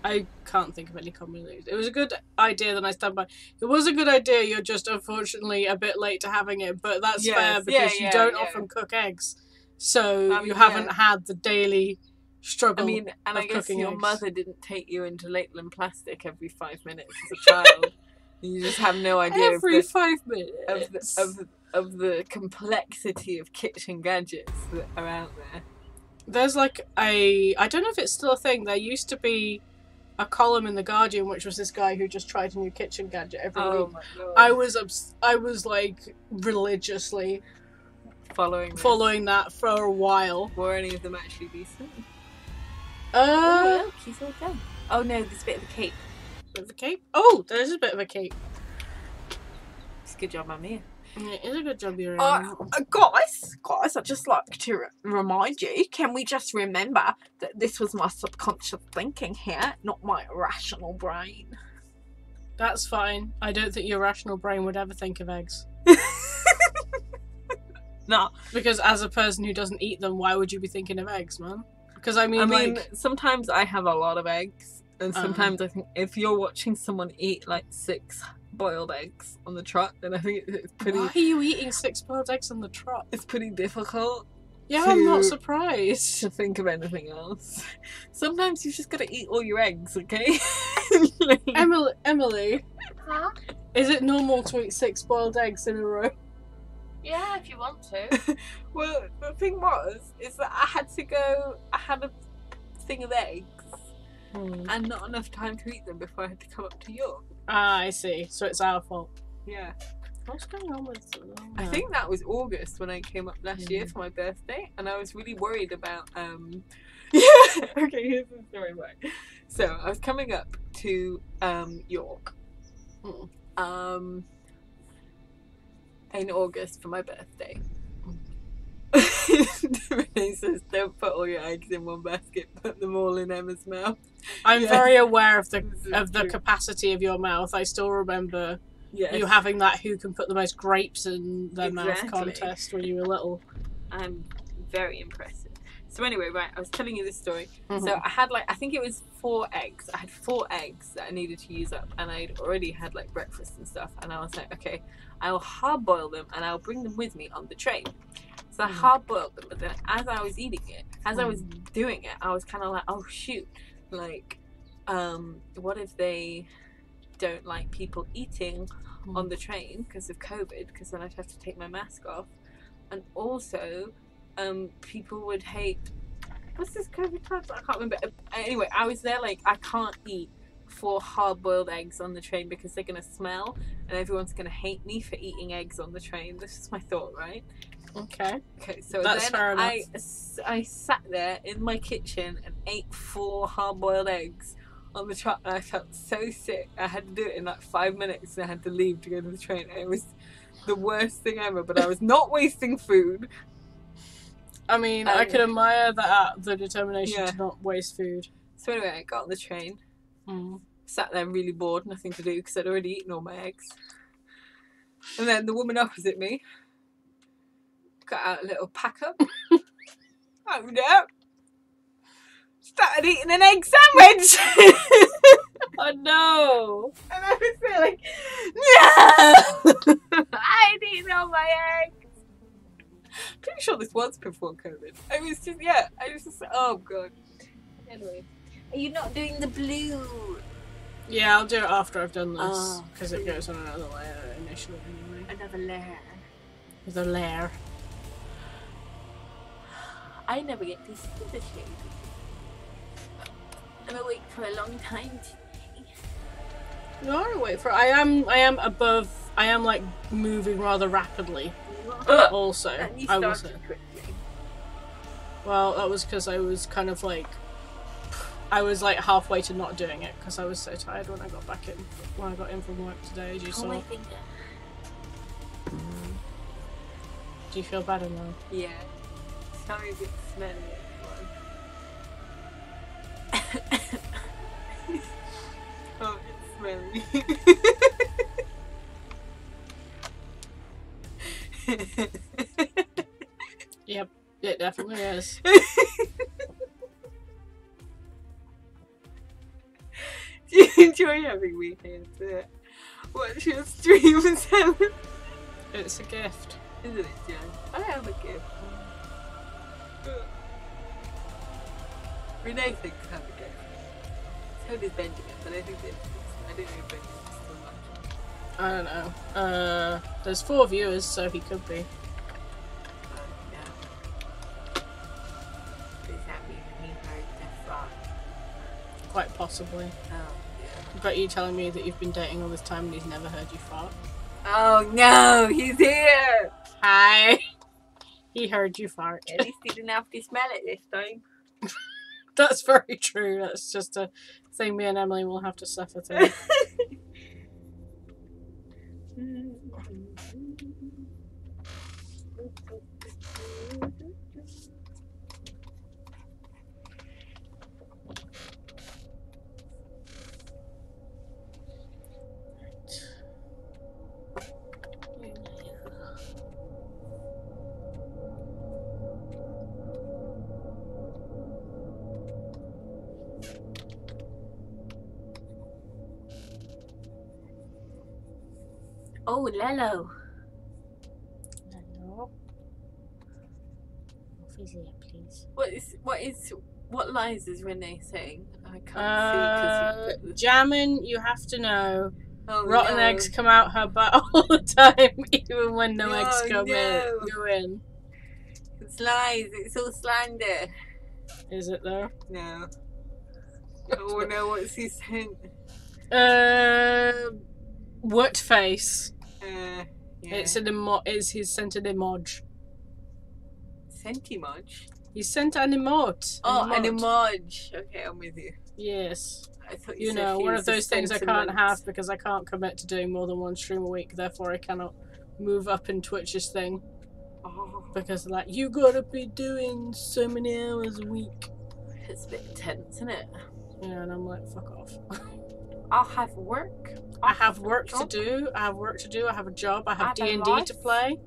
I can't think of any commonly. It was a good idea, then I stand by. It was a good idea, you're just unfortunately a bit late to having it, but that's fair because you don't often cook eggs. So you haven't had the daily struggle. I mean, and of I guess cooking your eggs. mother didn't take you into Lakeland Plastic every 5 minutes as a child. You just have no idea Every 5 minutes. of the complexity of kitchen gadgets that are out there. There's like I don't know if it's still a thing. There used to be a column in The Guardian which was this guy who just tried a new kitchen gadget every week. My God. I was like religiously following that for a while. Were any of them actually decent? Oh, look, he's all done. Oh no, there's a bit of a cape. bit of a cape. Oh, there's a bit of a cape. It's a good job I'm here. It is a good job you're in. Guys, I'd just like to remind you, can we just remember that this was my subconscious thinking here, not my rational brain? That's fine. I don't think your rational brain would ever think of eggs. No. Because as a person who doesn't eat them, why would you be thinking of eggs, man? Because I mean, like, sometimes I have a lot of eggs, and sometimes I think if you're watching someone eat like 6 boiled eggs on the trot, then I think it's pretty. Why are you eating 6 boiled eggs on the trot? It's pretty difficult. Yeah, I'm not surprised. To think of anything else. Sometimes you've just got to eat all your eggs, okay? Like... Emily, Huh? is it normal to eat 6 boiled eggs in a row? Yeah, if you want to. Well, the thing is that I had a thing of eggs and not enough time to eat them before I had to come up to York. Ah, I see. So it's our fault. Yeah. What's going on with I think that was August when I came up last year for my birthday, and I was really worried about yeah, okay, here's the story why. So I was coming up to York in August for my birthday. Renee says, don't put all your eggs in one basket, put them all in Emma's mouth. I'm very aware of the capacity of your mouth. I still remember you having that who can put the most grapes in their mouth contest when you were little. I'm very impressive. So anyway, right, I was telling you this story. So I had I think it was 4 eggs. I had 4 eggs that I needed to use up, and I'd already had breakfast and stuff, and I was like, okay, I'll hard boil them and I'll bring them with me on the train. So I hard boiled them, but then as I was eating it, as I was doing it, I was kind of like, oh shoot, what if they don't like people eating on the train because of COVID, because then I'd have to take my mask off, and also people would hate, what's this COVID time? I can't remember. Anyway, I was there I can't eat 4 hard-boiled eggs on the train because they're going to smell and everyone's going to hate me for eating eggs on the train. This is my thought, right? Okay, so that's then fair enough. I sat there in my kitchen and ate 4 hard-boiled eggs on the truck, and I felt so sick. I had to do it in 5 minutes, and I had to leave to go to the train. It was the worst thing ever, but I was not wasting food. I mean, I can admire the determination to not waste food. So anyway, I got on the train, sat there really bored, nothing to do because I'd already eaten all my eggs. And then the woman opposite me got out a little pack up. Opened it up. Started eating an egg sandwich. Oh no! And I was there like, no! I ain't eating all my eggs. Pretty sure this was before COVID. I was just, oh god. Anyway, are you not doing the blue? Yeah, I'll do it after I've done this. Oh, Because it goes on another layer initially anyway. Another layer. The layer. I never get to see the shade. I'm awake for a long time today. You are wait for I am above I am like moving rather rapidly. Also. And you I will started say. quickly. Well, that was because I was kind of like I was like halfway to not doing it because I was so tired when I got in from work today, as you saw. my finger. Do you feel better now? Yeah. Sorry if it's smelly. Oh, it's smelly. Yep, it definitely is. Do you enjoy having weekends to watch your streams? It's a gift. Isn't it, Jen? I have a gift. Renee thinks I have a gift. So does Benjamin, but I think I don't know if Benjamin's still watching. I don't know. There's 4 viewers, so he could be. No. Does that mean he heard the fart? Quite possibly. Oh, yeah. But you telling me that you've been dating all this time and he's never heard you fart? Oh no, he's here! Hi! He heard you fart. At least he didn't have to smell it this time. That's very true. That's just a thing me and Emily will have to suffer through. Oh, Lello. Hello. Easier, please. What lines is Renee saying? I can't see because Jammin', you have to know. oh, Rotten no. eggs come out her butt all the time, even when no eggs Oh, go no. in. It's lies. It's all slander. Is it though? No. Oh no, what's he saying? What face? Yeah. It's he's sent an emoji. Sentimoj? He sent an emote. Oh, an emoji. Okay, I'm with you. Yes. I thought You said know, he one was of those a things I can't sentiment. have because I can't commit to doing more than one stream a week, therefore I cannot move up in Twitch's thing. Oh, Because they're like, you gotta be doing so many hours a week. it's a bit intense, isn't it? Yeah, and I'm like, fuck off. I'll have work. I have work to job. do. I have work to do. I have a job. I have I have a D&D life. to play.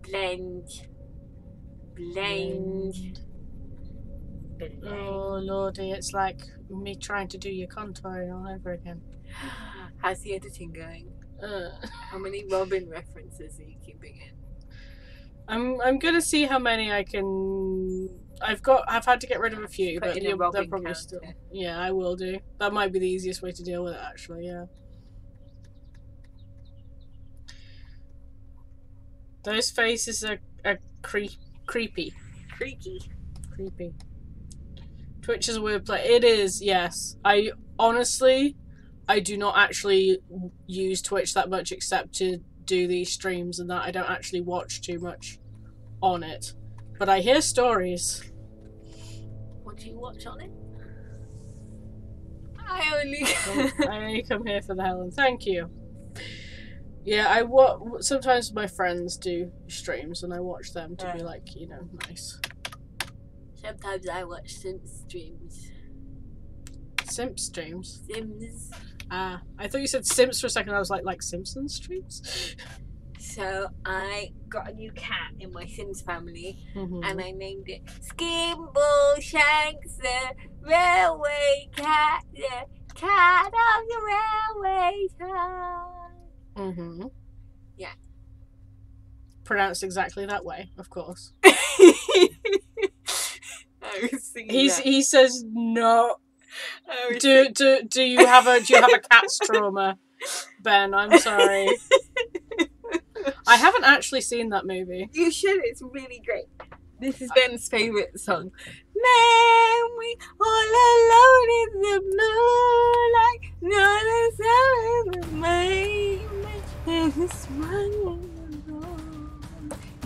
Blend. Oh lordy, it's like me trying to do your contouring all over again. How's the editing going? How many Robin references are you keeping in? I'm gonna see how many I can. I've had to get rid of a few, Put but in a they're Robin probably counter. still. Yeah, I will do. That might be the easiest way to deal with it, actually. Yeah. Those faces are creepy. Creaky. Creepy. Twitch is a weird place. It is, yes. I honestly, I do not actually use Twitch that much except to do these streams and that. I don't actually watch too much on it. But I hear stories. What do you watch on it? I I only come here for the Helen. Thank you. Yeah, sometimes my friends do streams and I watch them to be like, you know, nice. Sometimes I watch some streams. Simp streams. Sims. I thought you said Simps for a second. I was like Simpsons streams? So I got a new cat in my Sims family, Mm-hmm. and I named it Skimble Shanks, the railway cat, the cat of the railway track. Mm-hmm. Yeah. Pronounced exactly that way, of course. I was singing that. He says no. I was Do you have a cat's trauma, Ben? I'm sorry. I haven't actually seen that movie. You should. It's really great. This is Ben's favourite song. Memory all alone in the moonlight. Not a sound of my You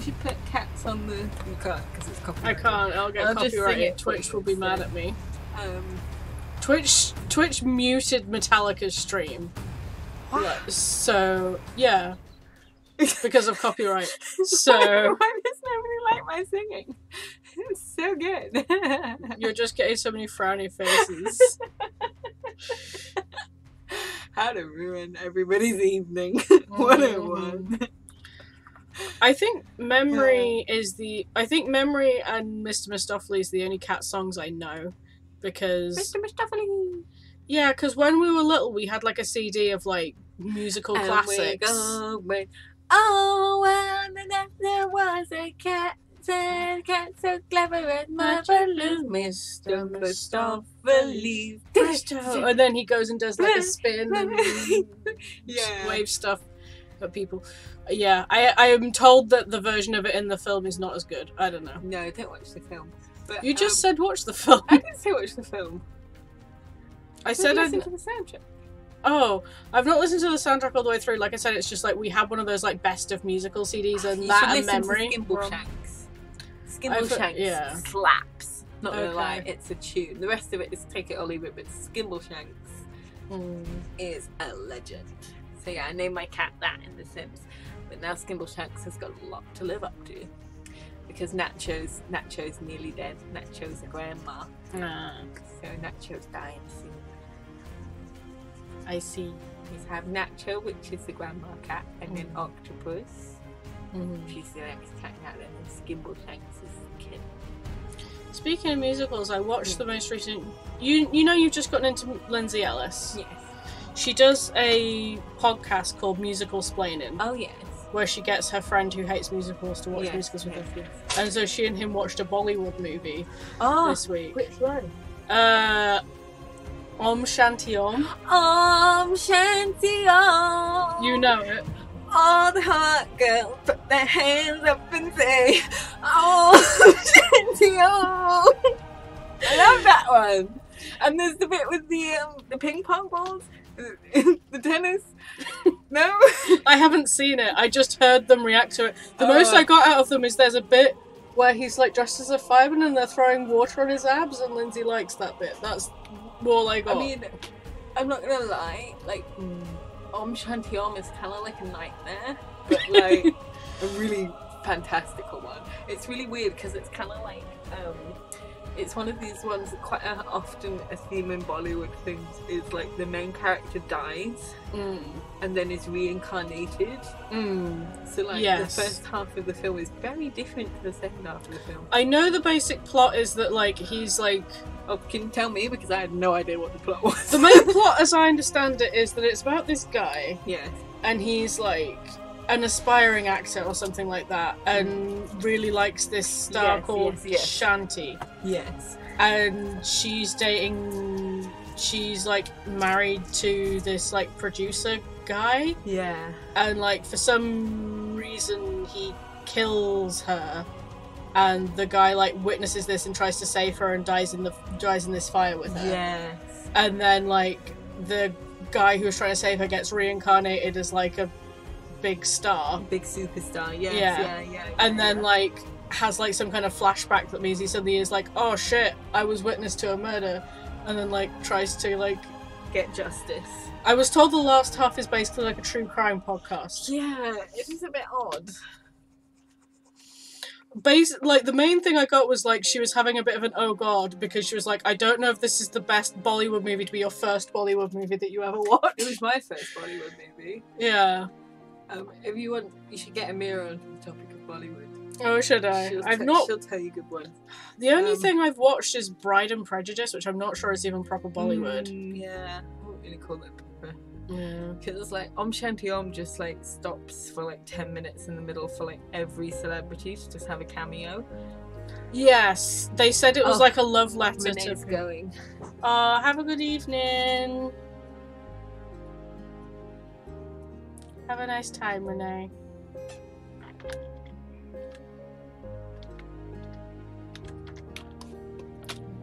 should put cats on the. You can't because it's I copyrighted. can't. I'll get I'll just sing copyrighted. it for Twitch you will be mad instead. at me. Um, Twitch muted Metallica's stream. So yeah, because of copyright. So why does nobody like my singing? It's so good. you're just getting so many frowny faces. How to ruin everybody's evening. 101. I think Memory and Mr. Mistopheles is the only cat songs I know, because Mr. Mistopheles. yeah, because when we were little we had like a CD of like musical classics. Oh, well, there was a cat. A cat so clever and marvelous, Mr. Mistopheles. And then he goes and does like a spin and Yeah. wave stuff at people. Yeah, I am told that the version of it in the film is not as good. I don't know. No, don't watch the film. But, You just said watch the film. I didn't say watch the film. I said listen to the soundtrack. Oh, I've not listened to the soundtrack all the way through. Like I said, it's just like we had one of those like best of musical CDs, and You that should and listen Memory. to Skimble Shanks. Skimble I've- Shanks yeah. slaps. Not gonna Okay. lie, it's a tune. The rest of it is take it or leave it, but Skimble Shanks is a legend. So yeah, I named my cat that in The Sims. But now Skimble Shanks has got a lot to live up to. Because Nacho's nearly dead. Nacho's a grandma. So Nacho's dying soon. I see. We have Nacho, which is the grandma cat, and then Octopus. She's the next cat now, and then Skimble Shanks is the kid. Speaking of musicals, I watched the most recent. You know you've just gotten into Lindsay Ellis. Yes. She does a podcast called Musical Splaining, Oh yes. where she gets her friend who hates musicals to watch Yes, musicals with her. yes. And so she and him watched a Bollywood movie Oh, this week. which one? Om Shanti Om. Om Shanti Om. You know it. All the hot girls put their hands up and say, Om Shanti Om. I love that one. And there's the bit with the ping pong balls, the tennis. No. I haven't seen it. I just heard them react to it. The most I got out of them is there's a bit where he's like dressed as a fireman and they're throwing water on his abs, and Lindsay likes that bit. That's all I got. I mean, I'm not gonna lie, like, Om Shanti Om is kind of like a nightmare, but like a really fantastical one. It's really weird because it's kind of like, it's one of these ones that quite often a theme in Bollywood things is like the main character dies and then is reincarnated. So like Yes. the first half of the film is very different to the second half of the film. I know the basic plot is that like he's like Oh, can you tell me? Because I had no idea what the plot was. the main plot, as I understand it, is that it's about this guy Yes. and he's like an aspiring actor or something like that, and really likes this star Yes, called yes. Shanti, Yes. and she's like married to this like producer guy, Yeah. and like for some reason he kills her, and the guy like witnesses this and tries to save her and dies in this fire with her. Yes. And then like the guy who's trying to save her gets reincarnated as like a big star, Big superstar. Yes. Yeah. Yeah. and then like has like some kind of flashback that means he suddenly is like, oh shit, I was witness to a murder, and then like tries to like get justice. I was told the last half is basically like a true crime podcast. Yeah, it is a bit odd. like the main thing I got was like she was having a bit of an oh god because she was like, I don't know if this is the best Bollywood movie to be your first Bollywood movie that you ever watched. It was my first Bollywood movie. Yeah. If you want, you should get a mirror on the topic of Bollywood. Oh, should I? She'll tell you good ones. The only thing I've watched is Bride and Prejudice, which I'm not sure is even proper Bollywood. Yeah, I won't really call it proper. Yeah. Because it's like Om Shanti Om just like stops for like 10 minutes in the middle for like every celebrity to just have a cameo. Yes, they said it was like a love letter Renee's to. going. Oh, have a good evening. Have a nice time, Renee.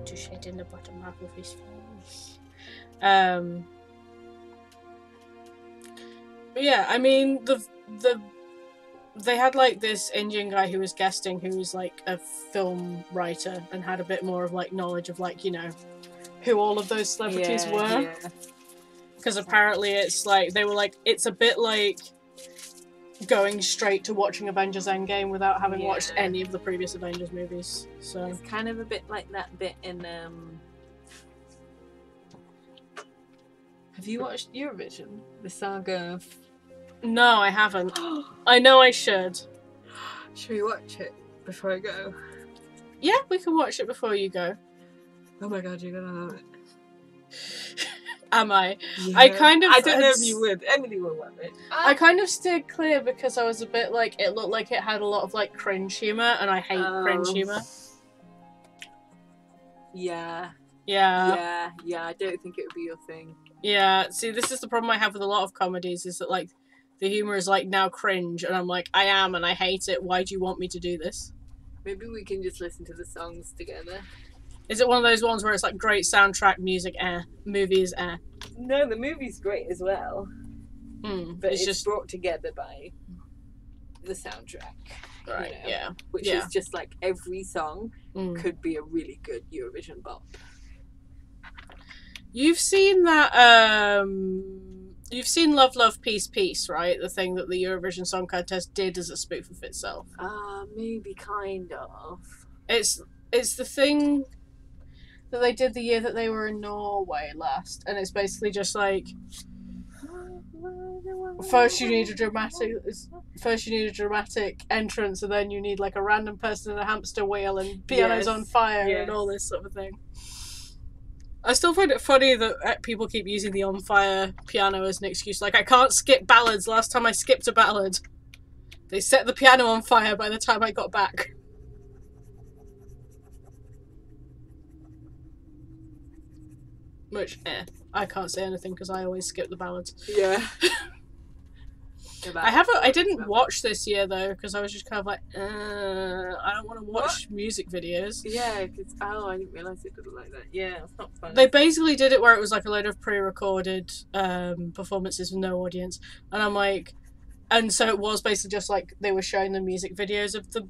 To shade in the bottom half of his face. But yeah, I mean they had like this Indian guy who was guesting who was like a film writer and had a bit more of like knowledge of like, you know, who all of those celebrities were. Because apparently it's like they were like, it's a bit like going straight to watching Avengers Endgame without having watched any of the previous Avengers movies. So it's kind of a bit like that bit in have you watched Eurovision? The saga of... No, I haven't. I know I should. Should we watch it before I go? Yeah, we can watch it before you go. Oh my god, you're gonna love it. Am I? Yeah. I don't know if you would. Emily will love it. I kind of steered clear because I was a bit like, it looked like it had a lot of like cringe humour, and I hate cringe humour. Yeah. Yeah. Yeah, I don't think it would be your thing. Yeah, see, this is the problem I have with a lot of comedies, is that like the humour is like now cringe, and I'm like, I am, and I hate it. Why do you want me to do this? Maybe we can just listen to the songs together. Is it one of those ones where it's like great soundtrack, music, movies, No, the movie's great as well. But it's just brought together by the soundtrack. Right, you know, yeah. Which is just like every song could be a really good Eurovision bop. You've seen that, you've seen Love, Love, Peace, Peace, right? The thing that the Eurovision Song Contest did as a spoof of itself. Maybe kind of. It's the thing that they did the year that they were in Norway last, and it's basically just like, first you need a dramatic entrance, and then you need like a random person in a hamster wheel, and piano's on fire, and all this sort of thing. I still find it funny that people keep using the on fire piano as an excuse. Like, I can't skip ballads. Last time I skipped a ballad, they set the piano on fire by the time I got back. Which, I can't say anything because I always skip the ballads. Yeah. I didn't watch this year though because I was just kind of like, I don't want to watch music videos. Yeah, because I didn't realise it did like that. Yeah, it's not fun. They basically did it where it was like a load of pre-recorded performances with no audience, and I'm like, and so it was basically just like they were showing the music videos of the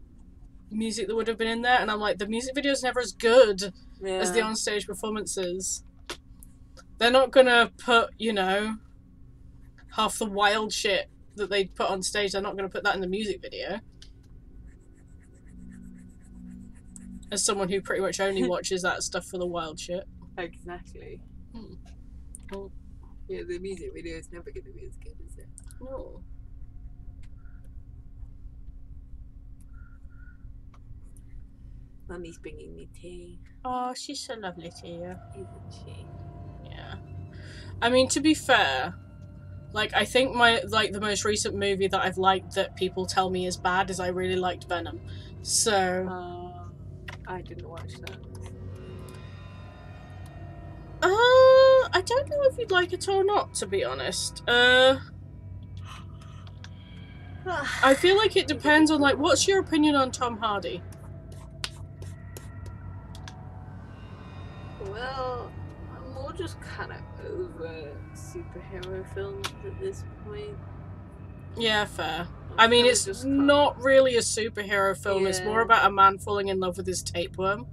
music that would have been in there, and I'm like, the music video's never as good as the on-stage performances. They're not gonna put, you know, half the wild shit that they put on stage, they're not going to put that in the music video. As someone who pretty much only watches that stuff for the wild shit. Exactly. Cool. Yeah, the music video is never going to be as good, is it? No. Mummy's bringing me tea. Oh, she's so lovely to you. Isn't she? Yeah. I mean, to be fair, like, I think the most recent movie that I've liked that people tell me is bad is I really liked Venom. So... I didn't watch that. I don't know if you'd like it or not, to be honest. I feel like it depends on, like, what's your opinion on Tom Hardy? Well, I'm more just kind of over superhero films at this point. Yeah, fair. I mean, it's not really a superhero film. It's more about a man falling in love with his tapeworm.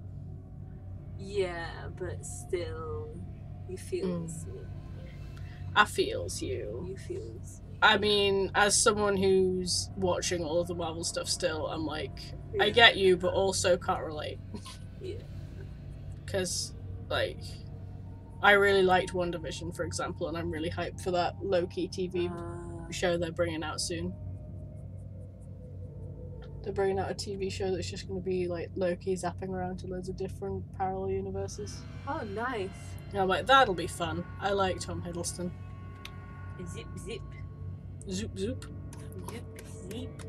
Yeah, but still, he feels me. I feels you. You feels me. I mean, as someone who's watching all of the Marvel stuff still, I'm like, I get you, but also can't relate. Yeah. Because, like, I really liked WandaVision, for example, and I'm really hyped for that Loki TV show they're bringing out soon. They're bringing out a TV show that's just going to be, like, Loki zapping around to loads of different parallel universes. Oh, nice. And I'm like, that'll be fun. I like Tom Hiddleston. Zip, zip. Zoop, zoop. Zip, zip.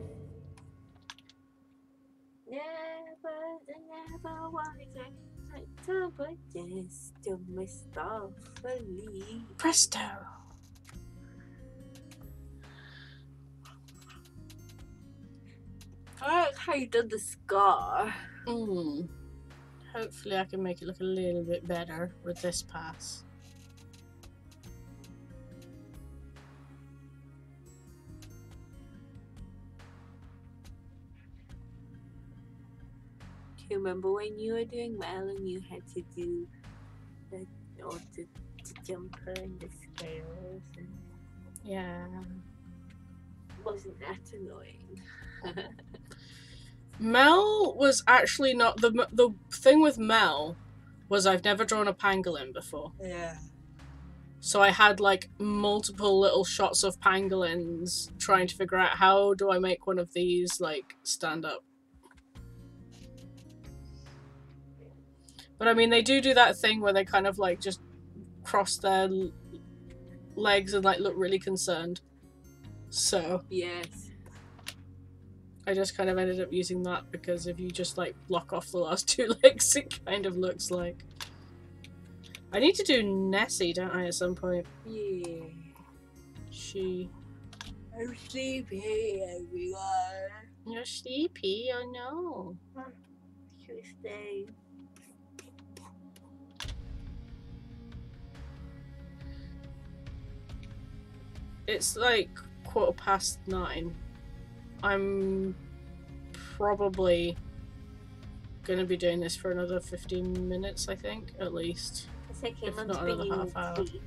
Never want to but just to Mustafa. Presto! I like how you did the scar. Hopefully I can make it look a little bit better with this pass. Do you remember when you were doing well and you had to do the jumper and the scales? And Yeah. wasn't that annoying? Mel was actually not... The thing with Mel was I've never drawn a pangolin before. Yeah. So I had, like, multiple little shots of pangolins trying to figure out how do I make one of these, like, stand up. But, I mean, they do that thing where they kind of, like, just cross their legs and, like, look really concerned. So... Yes. I just kind of ended up using that because if you just, like, block off the last two legs, it kind of looks like... I need to do Nessie, don't I, at some point? Yeah. She... I'm sleepy, everyone. You're sleepy? Oh, no. Tuesday. It's, like, 9:15. I'm probably gonna be doing this for another 15 minutes, I think, at least. It's okay, If Mum's not another bringing half hour. you tea.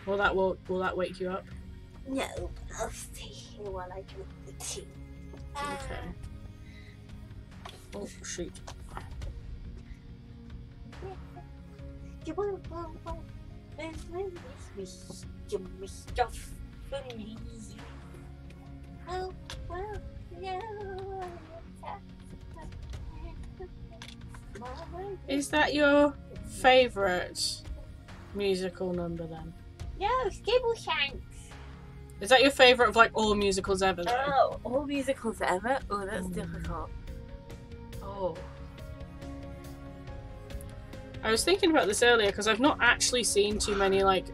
Will that wake you up? No, I'll stay here while I drink the tea. Okay. Oh, shoot. Oh, well, no. Is that your favourite musical number, then? No, Skibbleshanks. Is that your favourite of, like, all musicals ever, though? Oh, all musicals ever? Oh, that's difficult. Oh. I was thinking about this earlier, because I've not actually seen too many, like,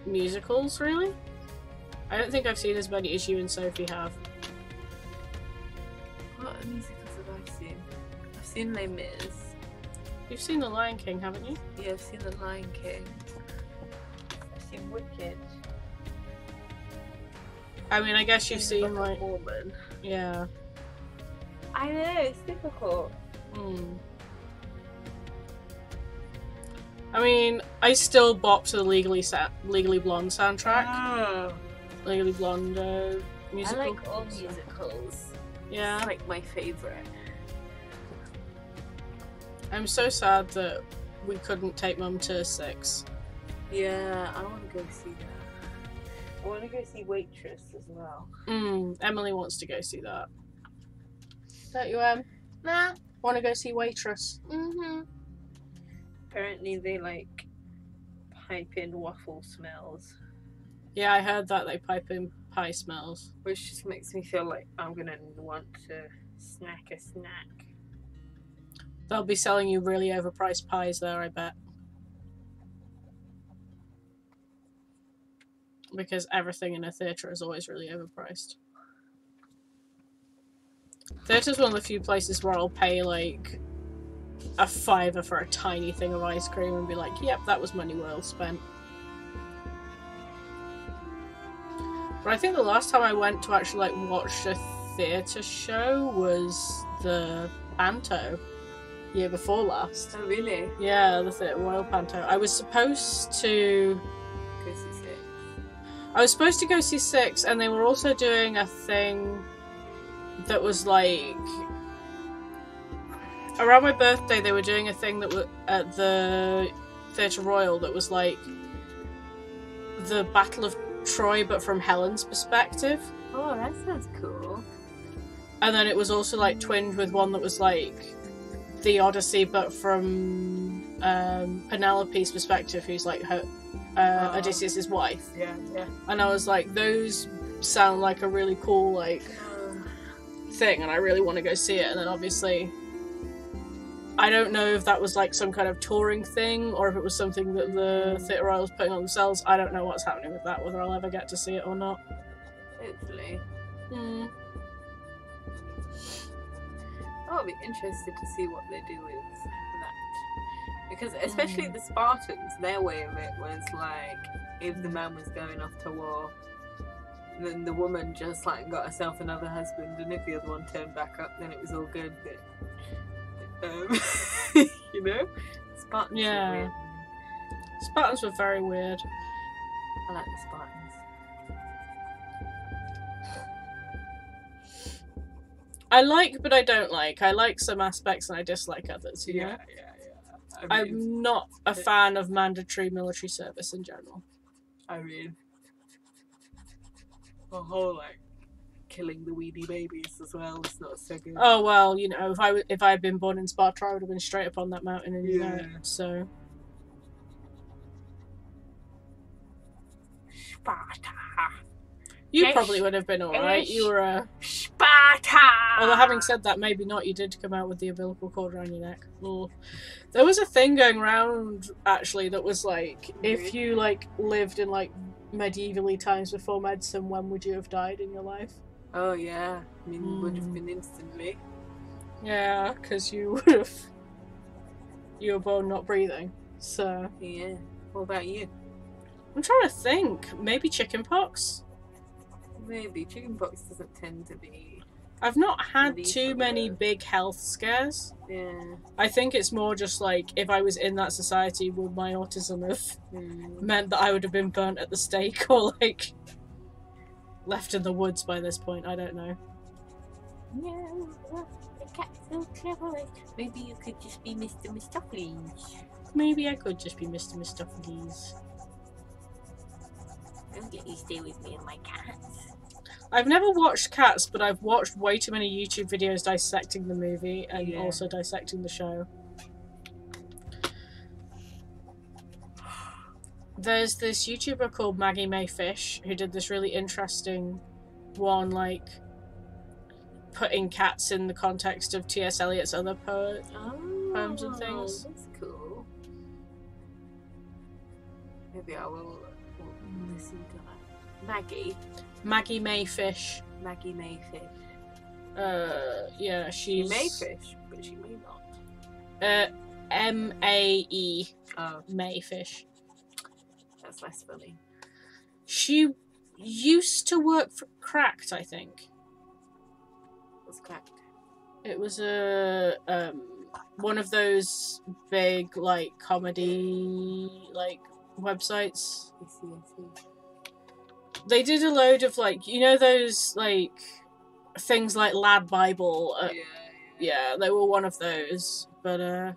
musicals, really. I don't think I've seen as many as you and Sophie have. What musicals have I seen? I've seen Les Mis. You've seen The Lion King, haven't you? Yeah, I've seen The Lion King. I've seen Wicked. I mean, I guess you've seen, Book of like... Mormon. Yeah. I know, it's difficult. I mean, I still bop to the Legally Blonde soundtrack. Oh. Legally Blonde musical. I like all musicals. Yeah. It's like my favourite. I'm so sad that we couldn't take Mum to 6. Yeah, I want to go see that. I want to go see Waitress as well. Emily wants to go see that. Don't you, Nah. want to go see Waitress? Mm-hmm. Apparently they like pipe in waffle smells. Yeah, I heard that they pipe in pie smells. Which just makes me feel like I'm gonna want to snack a snack. They'll be selling you really overpriced pies there, I bet. Because everything in a theatre is always really overpriced. Theatre's one of the few places where I'll pay, like, a $5 for a tiny thing of ice cream and be like, yep, that was money well spent. But I think the last time I went to actually, like, watch a theatre show was the Panto. Year before last. Oh really? Yeah, the Theatre Royal Panto. I was supposed to... Go see 6. I was supposed to go see 6, and they were also doing a thing that was like... Around my birthday, they were doing a thing that was at the Theatre Royal that was like the Battle of Troy, but from Helen's perspective. Oh, that sounds cool. And then it was also like twinned with one that was like the Odyssey, but from Penelope's perspective, who's like her Odysseus' wife. Yeah, yeah. And I was like, those sound like a really cool like thing, and I really want to go see it. And then obviously, I don't know if that was like some kind of touring thing or if it was something that the Theatre Royal was putting on themselves. I don't know what's happening with that, whether I'll ever get to see it or not. Hopefully. Hmm. I'll be interested to see what they do with that. Because especially the Spartans, their way of it was like, if the man was going off to war, then the woman just like got herself another husband, and if the other one turned back up, then it was all good. But, you know? Spartans were weird. Spartans were very weird. I like the Spartans. I like, but I don't like. I like some aspects and I dislike others, you know? Yeah. I mean, I'm not a fan of mandatory military service in general. I mean, the whole like killing the weedy babies as well. It's not so good. Oh well, you know, if I had been born in Sparta, I would have been straight up on that mountain and you know it, so. Sparta. You probably would have been alright. You were a Sparta. Although having said that, maybe not. You did come out with the umbilical cord around your neck. Ugh. There was a thing going around actually that was like, if you like lived in like medievally times before medicine, when would you have died in your life? Oh yeah, I mean, it would have been instantly. Yeah, because you would have. You were born not breathing. So. Yeah. What about you? I'm trying to think. Maybe chickenpox. Maybe chickenpox doesn't tend to be. I've not had lethal, too many though. big health scares. Yeah. I think it's more just like, if I was in that society, would my autism have meant that I would have been burnt at the stake or like left in the woods by this point? I don't know. Yeah, the cat's so clever. Maybe you could just be Mr. Mistopheles. Maybe I could just be Mr. Mistopheles. Don't get you stay with me and my cats. I've never watched Cats, but I've watched way too many YouTube videos dissecting the movie and also dissecting the show. There's this YouTuber called Maggie May Fish who did this really interesting one, like putting cats in the context of T.S. Eliot's other poems and things. That's cool. Maybe I will listen to that. Maggie May Fish. Maggie May Fish. Yeah, She she's... may fish, but she may not. M-A-E. Oh, May Fish. that's less funny. She used to work for Cracked, I think. What's cracked? It was a one of those big like comedy like websites. I see. They did a load of like, you know, those like things like Lad Bible. Yeah, they were one of those. But I'm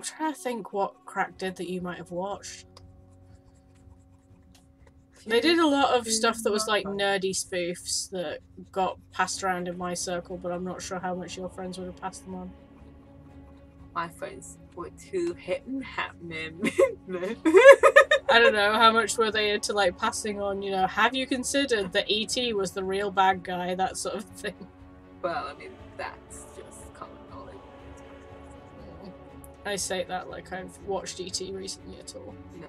trying to think what Crack did that you might have watched. They did a lot of stuff that was like nerdy spoofs that got passed around in my circle, but I'm not sure how much your friends would have passed them on. My friends were too hip and happening. I don't know, how much were they into like passing on, you know, have you considered that E.T. was the real bad guy, that sort of thing. Well, I mean, that's just common knowledge. I say that like I've watched E.T. recently at all. No.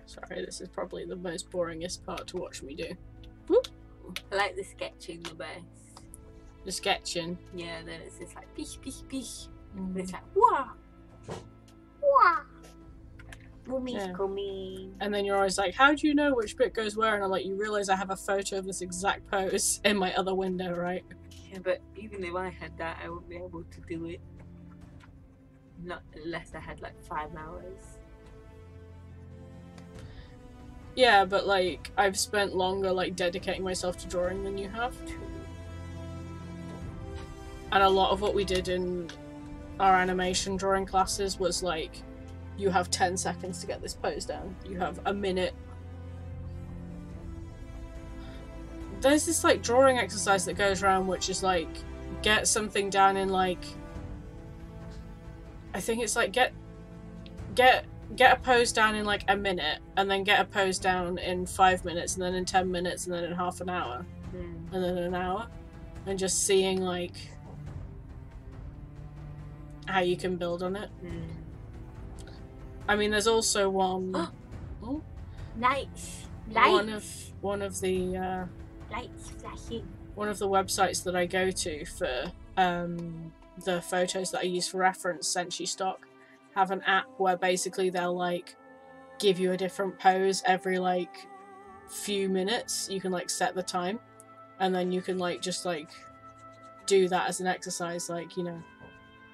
Sorry, this is probably the most boringest part to watch me do. Whoop. I like the sketching the best. the sketching. Yeah, then it's just like bish, bish, bish. And Mm. it's like, wah, wah. Mummy's Yeah. coming. And then you're always like, how do you know which bit goes where? And I'm like, you realise I have a photo of this exact pose in my other window, right? Yeah, but even if I had that, I wouldn't be able to do it. Not unless I had like 5 hours. Yeah, but like, I've spent longer like dedicating myself to drawing than you have. And a lot of what we did in our animation drawing classes was like, you have 10 seconds to get this pose down. You have a minute. There's this like drawing exercise that goes around which is like, get something down in like, I think it's like get a pose down in like a minute, and then get a pose down in 5 minutes, and then in 10 minutes, and then in half an hour, and then an hour, and just seeing like how you can build on it. I mean, there's also one. Lights. One Lights. of the Lights flashing. one of the websites that I go to for the photos that I use for reference, Senshi Stock, have an app where basically they'll like give you a different pose every like few minutes. You can like set the time, and then you can like just like do that as an exercise, like, you know,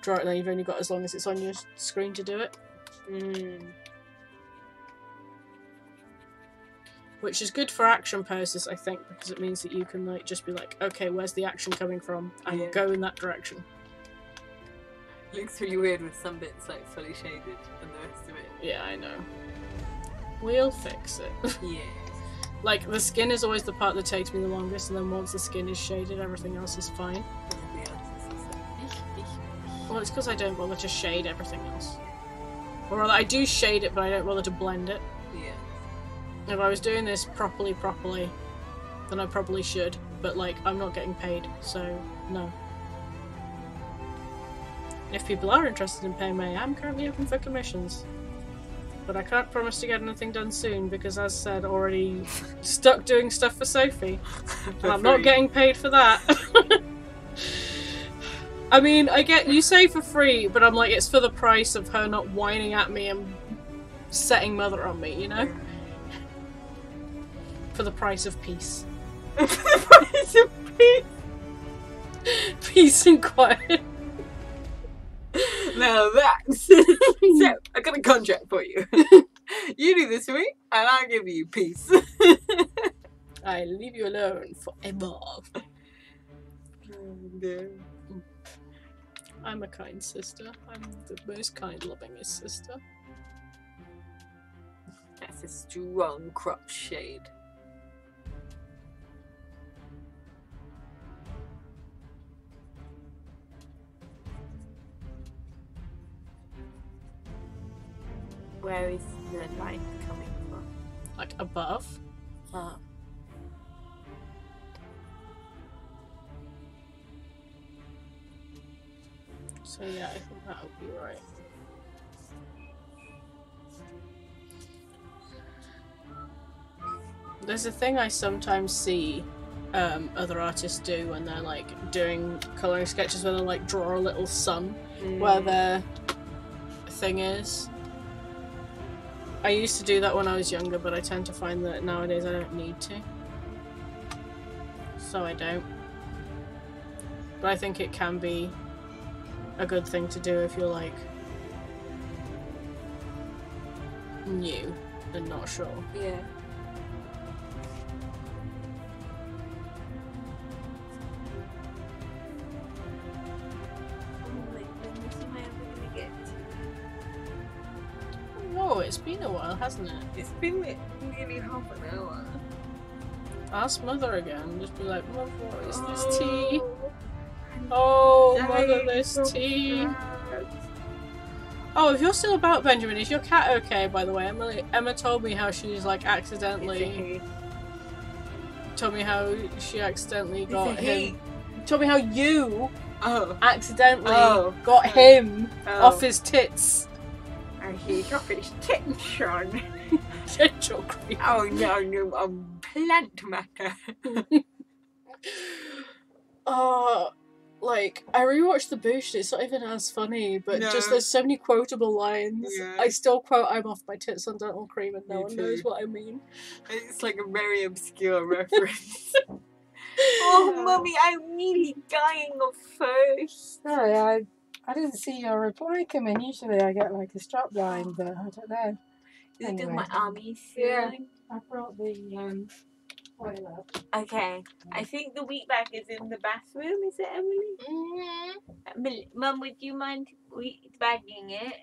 draw it, and then you've only got as long as it's on your screen to do it. Which is good for action poses, I think, because it means that you can like just be like, okay, where's the action coming from, and Yeah. go in that direction. Looks really weird with some bits like fully shaded and the rest of it. Yeah, I know. We'll fix it. Yeah. Like, the skin is always the part that takes me the longest, and then once the skin is shaded, everything else is fine. Everything else is just like, bish, bish, bish. Well, it's because I don't bother to shade everything else. Or rather, I do shade it, but I don't bother to blend it. Yeah. If I was doing this properly, then I probably should. But, like, I'm not getting paid, so no. If people are interested in paying me, I'm currently open for commissions. But I can't promise to get anything done soon because, as said, already stuck doing stuff for Sophie. And I'm not getting paid for that. I mean, you say for free, but I'm like, it's for the price of her not whining at me and setting mother on me, you know? For the price of peace. For the price of peace. Peace and quiet. Now that's so I got a contract for you. You do this for me, and I'll give you peace. I leave you alone forever. I'm a kind sister. I'm the most kind, lovingest sister. That's a strong crotch shade. Where is the light coming from? Like above. Ah. So yeah, I think that would be right. There's a thing I sometimes see other artists do when they're like doing colouring sketches where they like draw a little sun where their thing is. I used to do that when I was younger, but I tend to find that nowadays I don't need to. So I don't. But I think it can be a good thing to do if you're like new and not sure. Yeah. Oh, it's been a while, hasn't it? It's been nearly half an hour. Ask Mother again. Just be like, Mother, is this tea? Oh, Mother, this tea. Oh, if you're still about, Benjamin, is your cat okay, by the way? Emma told me how she's like accidentally... Told me how she accidentally got him... Told me how you accidentally got him off his tits. And he's off his tits on. Gentle creep. Oh no, plant matter. Like, I rewatched The Boost, it's not even as funny, but No. just there's so many quotable lines. Yeah. I still quote "I'm off my tits on dental cream" and no Me one too. knows what I mean. It's like a very obscure reference. Oh, Mummy, I'm really dying of thirst. Sorry, I didn't see your reply come in. Usually I get like a strap line, but I don't know. You do Anyway. my army soon. Yeah. I brought the toilet. Okay, I think the wheat bag is in the bathroom. Is it, Emily? Mum, would you mind wheat bagging it?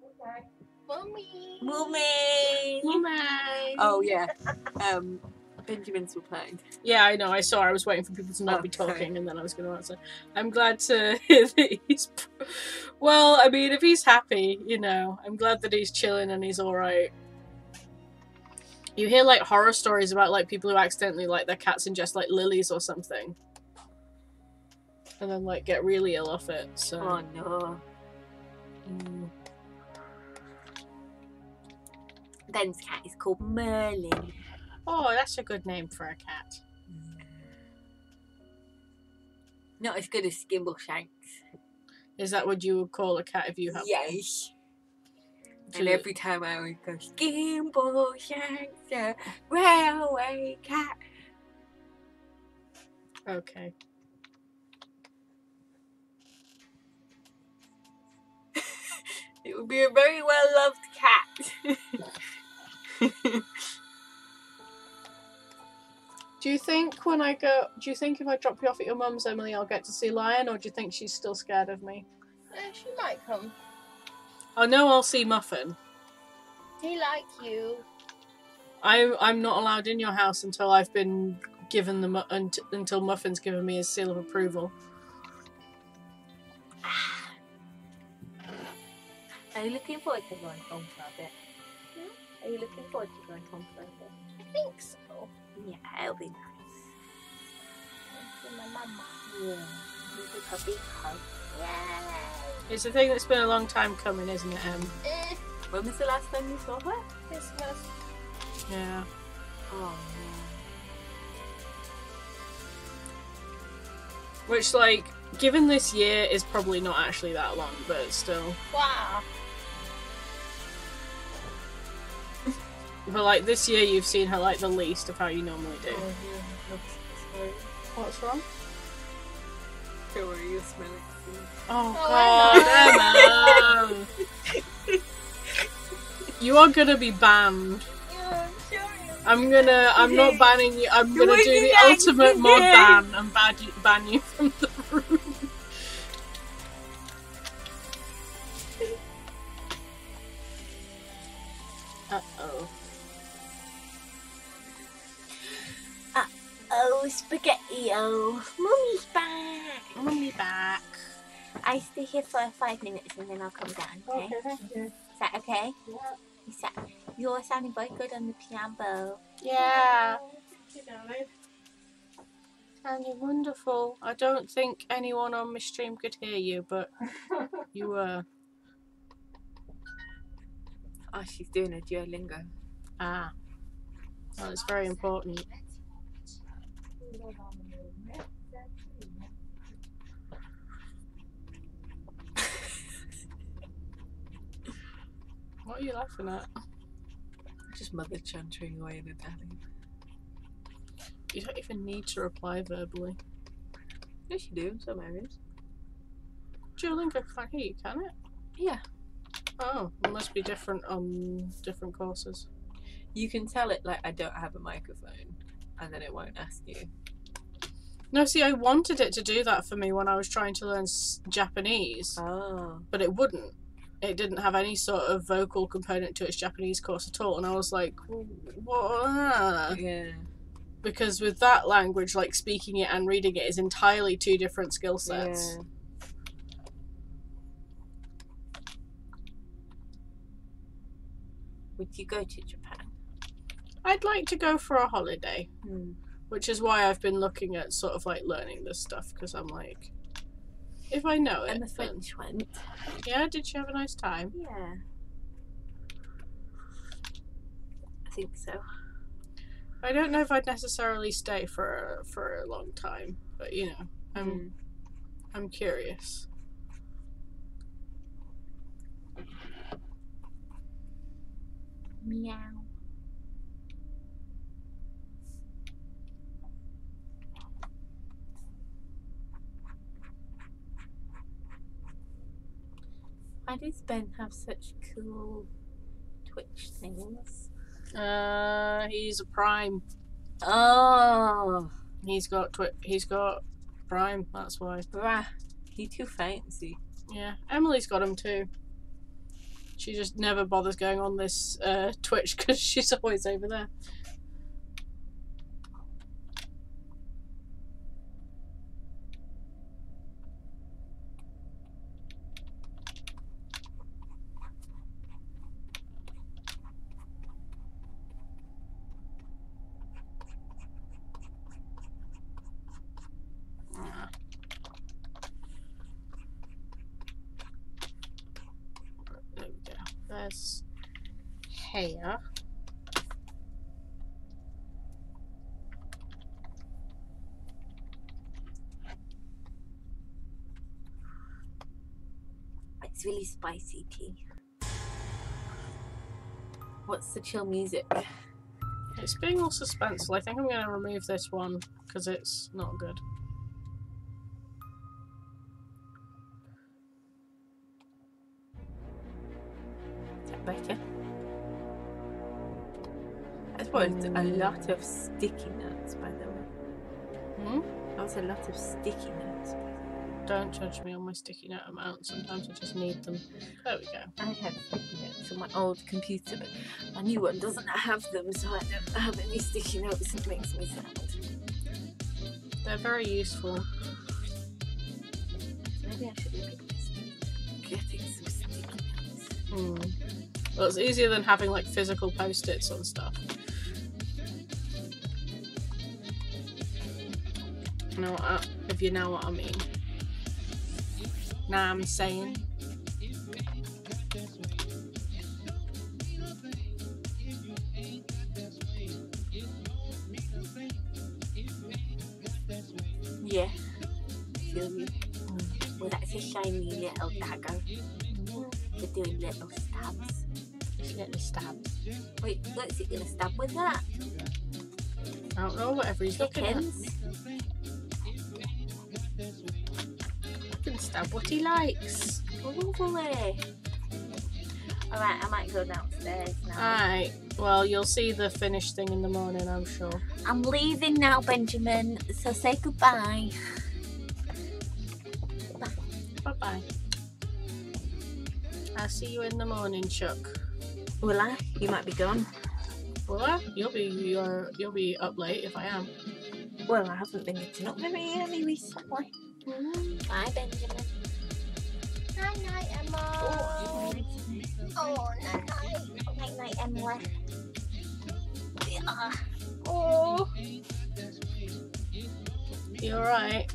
Okay. Mummy. Mummy. Mummy. Oh yeah. Benjamin's replied. Yeah, I know. I saw. I was waiting for people to not Oh, be talking, sorry. and then I was going to answer. I'm glad to hear that he's. Well, I mean, if he's happy, you know, I'm glad that he's chilling and he's all right. You hear like horror stories about like people who accidentally like their cats ingest like lilies or something, and then like get really ill off it. So. Oh no. Mm. Ben's cat is called Merlin. Oh, that's a good name for a cat. Not as good as Skimbleshanks. Is that what you would call a cat if you have one? Yes. Do And you- every time I would go, Skimbleshanks, a railway cat. Okay. It would be a very well loved cat. Do you think if I drop you off at your mum's, Emily, I'll get to see Lion, or do you think she's still scared of me? She might come. I know I'll see Muffin. He like you. I'm not allowed in your house until I've been given until Muffin's given me his seal of approval. Are you looking forward to going home for a bit? Are you looking forward to going home for a bit? I think so. Yeah, it'll be nice. See my mama. Yeah. You took a big hug. Yay. It's a thing that's been a long time coming, isn't it, Em? When was the last time you saw her? Christmas. Yeah. Oh Which, like, given this year is probably not actually that long, but still. Wow. But like this year, you've seen her like the least of how you normally do. Sorry. What's wrong? Don't worry, you'll smell it soon. Oh, God, Emma! You are gonna be banned. Yeah, sure. I'm not banning you. I'm gonna What do did the I ultimate say? mod ban and ban you from the room. Uh-oh. Oh, spaghetti-o. Mummy's back. Mummy back. I stay here for 5 minutes and then I'll come down, okay? Okay, thank you. Is that okay? Yeah. You're sounding very good on the piano. Yeah. You darling. Sounding wonderful. I don't think anyone on my stream could hear you, but you were. Oh, she's doing a Duolingo. Ah. Well, it's very important. What are you laughing at? Just mother chuntering away in Italian. You don't even need to reply verbally. Yes, you do in some areas. Duolingo can't hear you, can it? Yeah. Oh, it must be different on different courses. You can tell it like I don't have a microphone, and then it won't ask you. No, see, I wanted it to do that for me when I was trying to learn Japanese, Oh. but it wouldn't. It didn't have any sort of vocal component to its Japanese course at all, and I was like, what? Yeah. Because with that language, like speaking it and reading it is entirely two different skill sets. Yeah. Would you go to Japan? I'd like to go for a holiday, Hmm. which is why I've been looking at sort of like learning this stuff, because I'm like, if I know it, And the then- French went. Yeah, did she have a nice time? Yeah. I think so. I don't know if I'd necessarily stay for a long time, but you know, I'm curious. Meow. Why does Ben have such cool Twitch things? He's a Prime. Oh, He's got Prime. That's why. bruh. He's too fancy. Yeah, Emily's got him too. She just never bothers going on this Twitch because she's always over there. There we go. There's hair. It's really spicy tea. What's the chill music? It's being all suspenseful. I think I'm going to remove this one because it's not good. Is that better? That was a lot of sticky notes, by the way. That was a lot of sticky notes. Don't judge me on my sticky note amount. Sometimes I just need them. There we go. I have sticky notes on my old computer, but my new one doesn't have them, so I don't have any sticky notes. It makes me sad. They're very useful. Maybe I should look at this. Getting some sticky notes. Well, it's easier than having like physical post-its on stuff. If you know what I mean. Nah, I'm saying. Yeah. Feel you. Well, that's a shiny little dagger. We're doing little stabs. Just little stabs. Wait, what's he gonna stab with that? I don't know, whatever he's looking at. Chickens? He can stab what he likes. Lovely. Alright, I might go downstairs now. Alright, well, you'll see the finished thing in the morning, I'm sure. I'm leaving now, Benjamin, so say goodbye. Bye-bye. I'll see you in the morning, Chuck. Will I? You might be gone. Will I? You'll be up late if I am. Well, I haven't been getting up very early recently. Bye, Benjamin. Night night, Emma. Oh, night night. Night night, Emma. Yeah. Oh. You alright?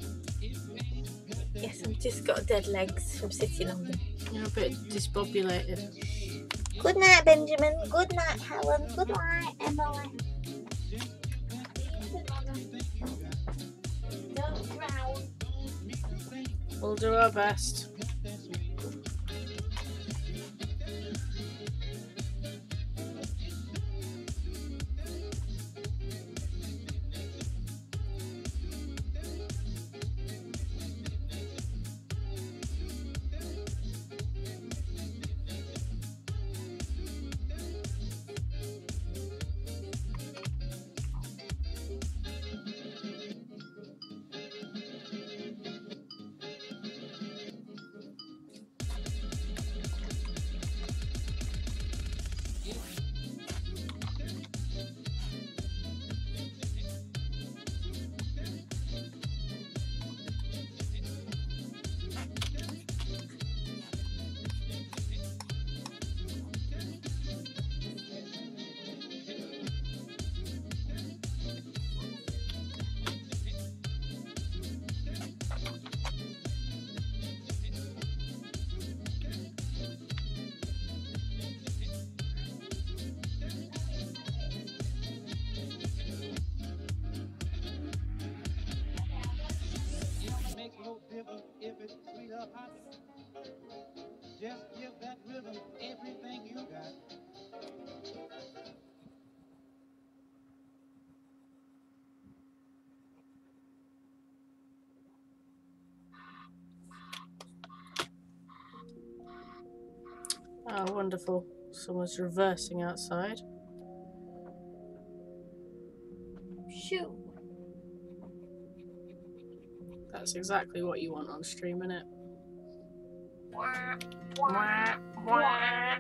Yes, I've just got dead legs from sitting on them. You're a bit disbobulated. Good night, Benjamin. Good night, Helen. Good night, Emily. Don't drown. We'll do our best. Oh, wonderful. Someone's reversing outside. Shoot. That's exactly what you want on stream, innit? Wah, wah, wah.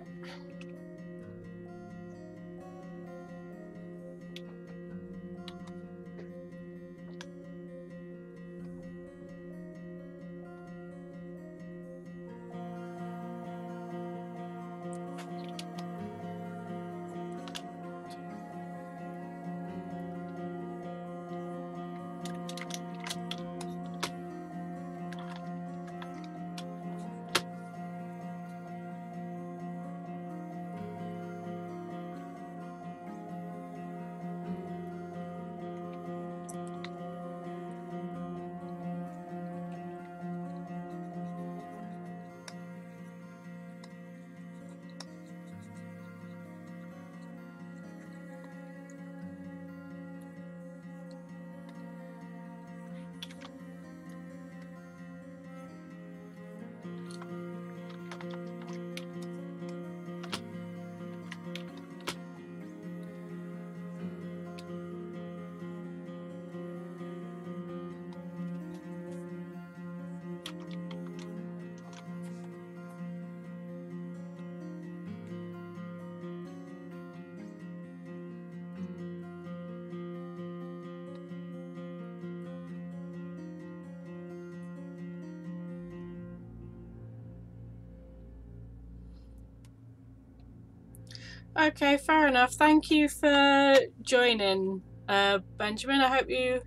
Okay, fair enough. Thank you for joining, Benjamin. I hope you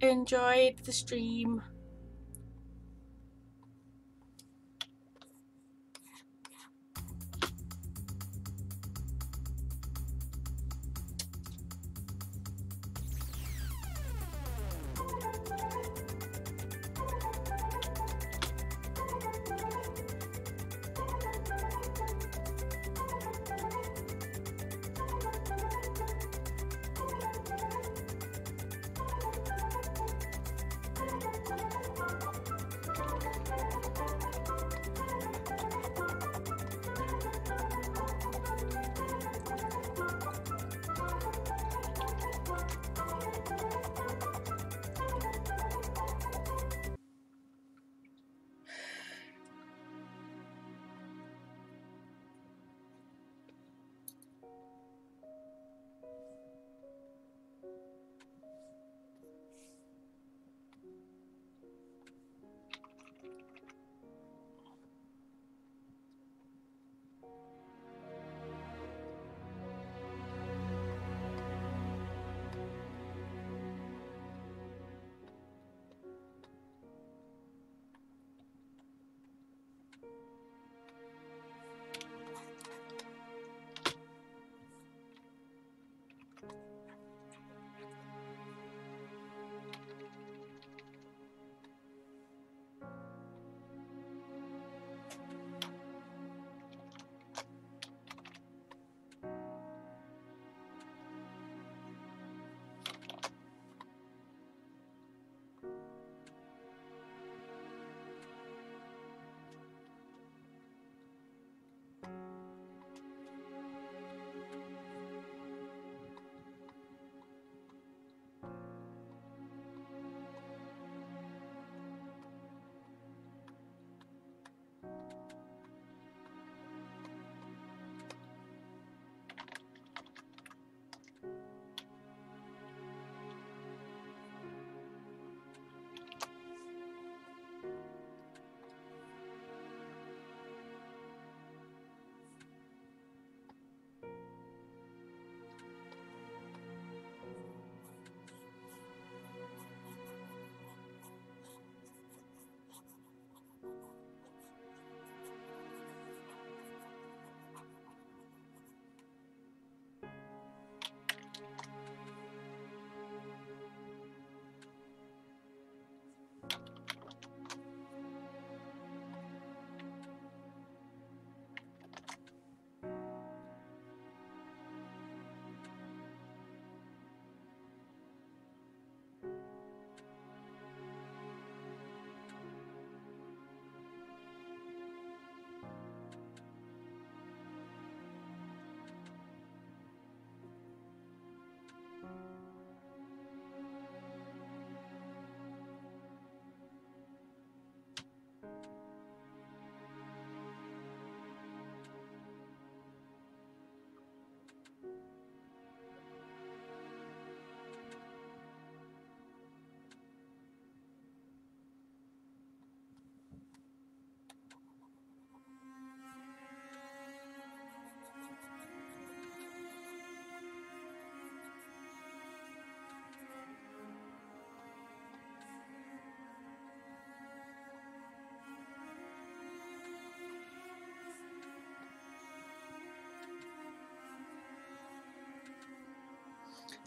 enjoyed the stream.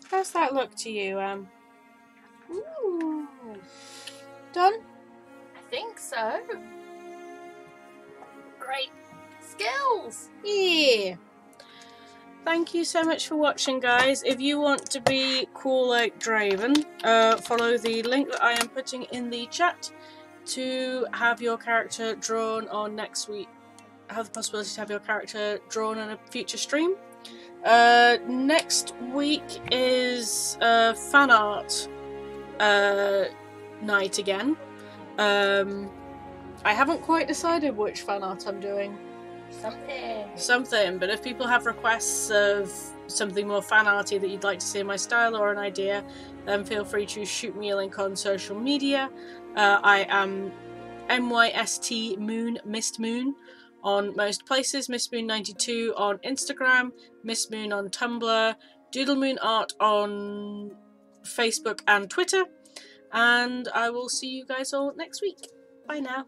How's that look to you, Ooh, Done? I think so. Great skills. Yeah. Thank you so much for watching, guys. If you want to be cool like Draven, follow the link that I am putting in the chat to have your character drawn on next week. Have the possibility to have your character drawn on a future stream. Next week is fan art night again. I haven't quite decided which fan art I'm doing. Something, but if people have requests of something more fan arty that you'd like to see in my style or an idea, then feel free to shoot me a link on social media. I am MYST Moon, Mist Moon on most places, Mistmoon92 on Instagram, Mistmoon on Tumblr, Doodlemoon Art on Facebook and Twitter, and I will see you guys all next week. Bye now.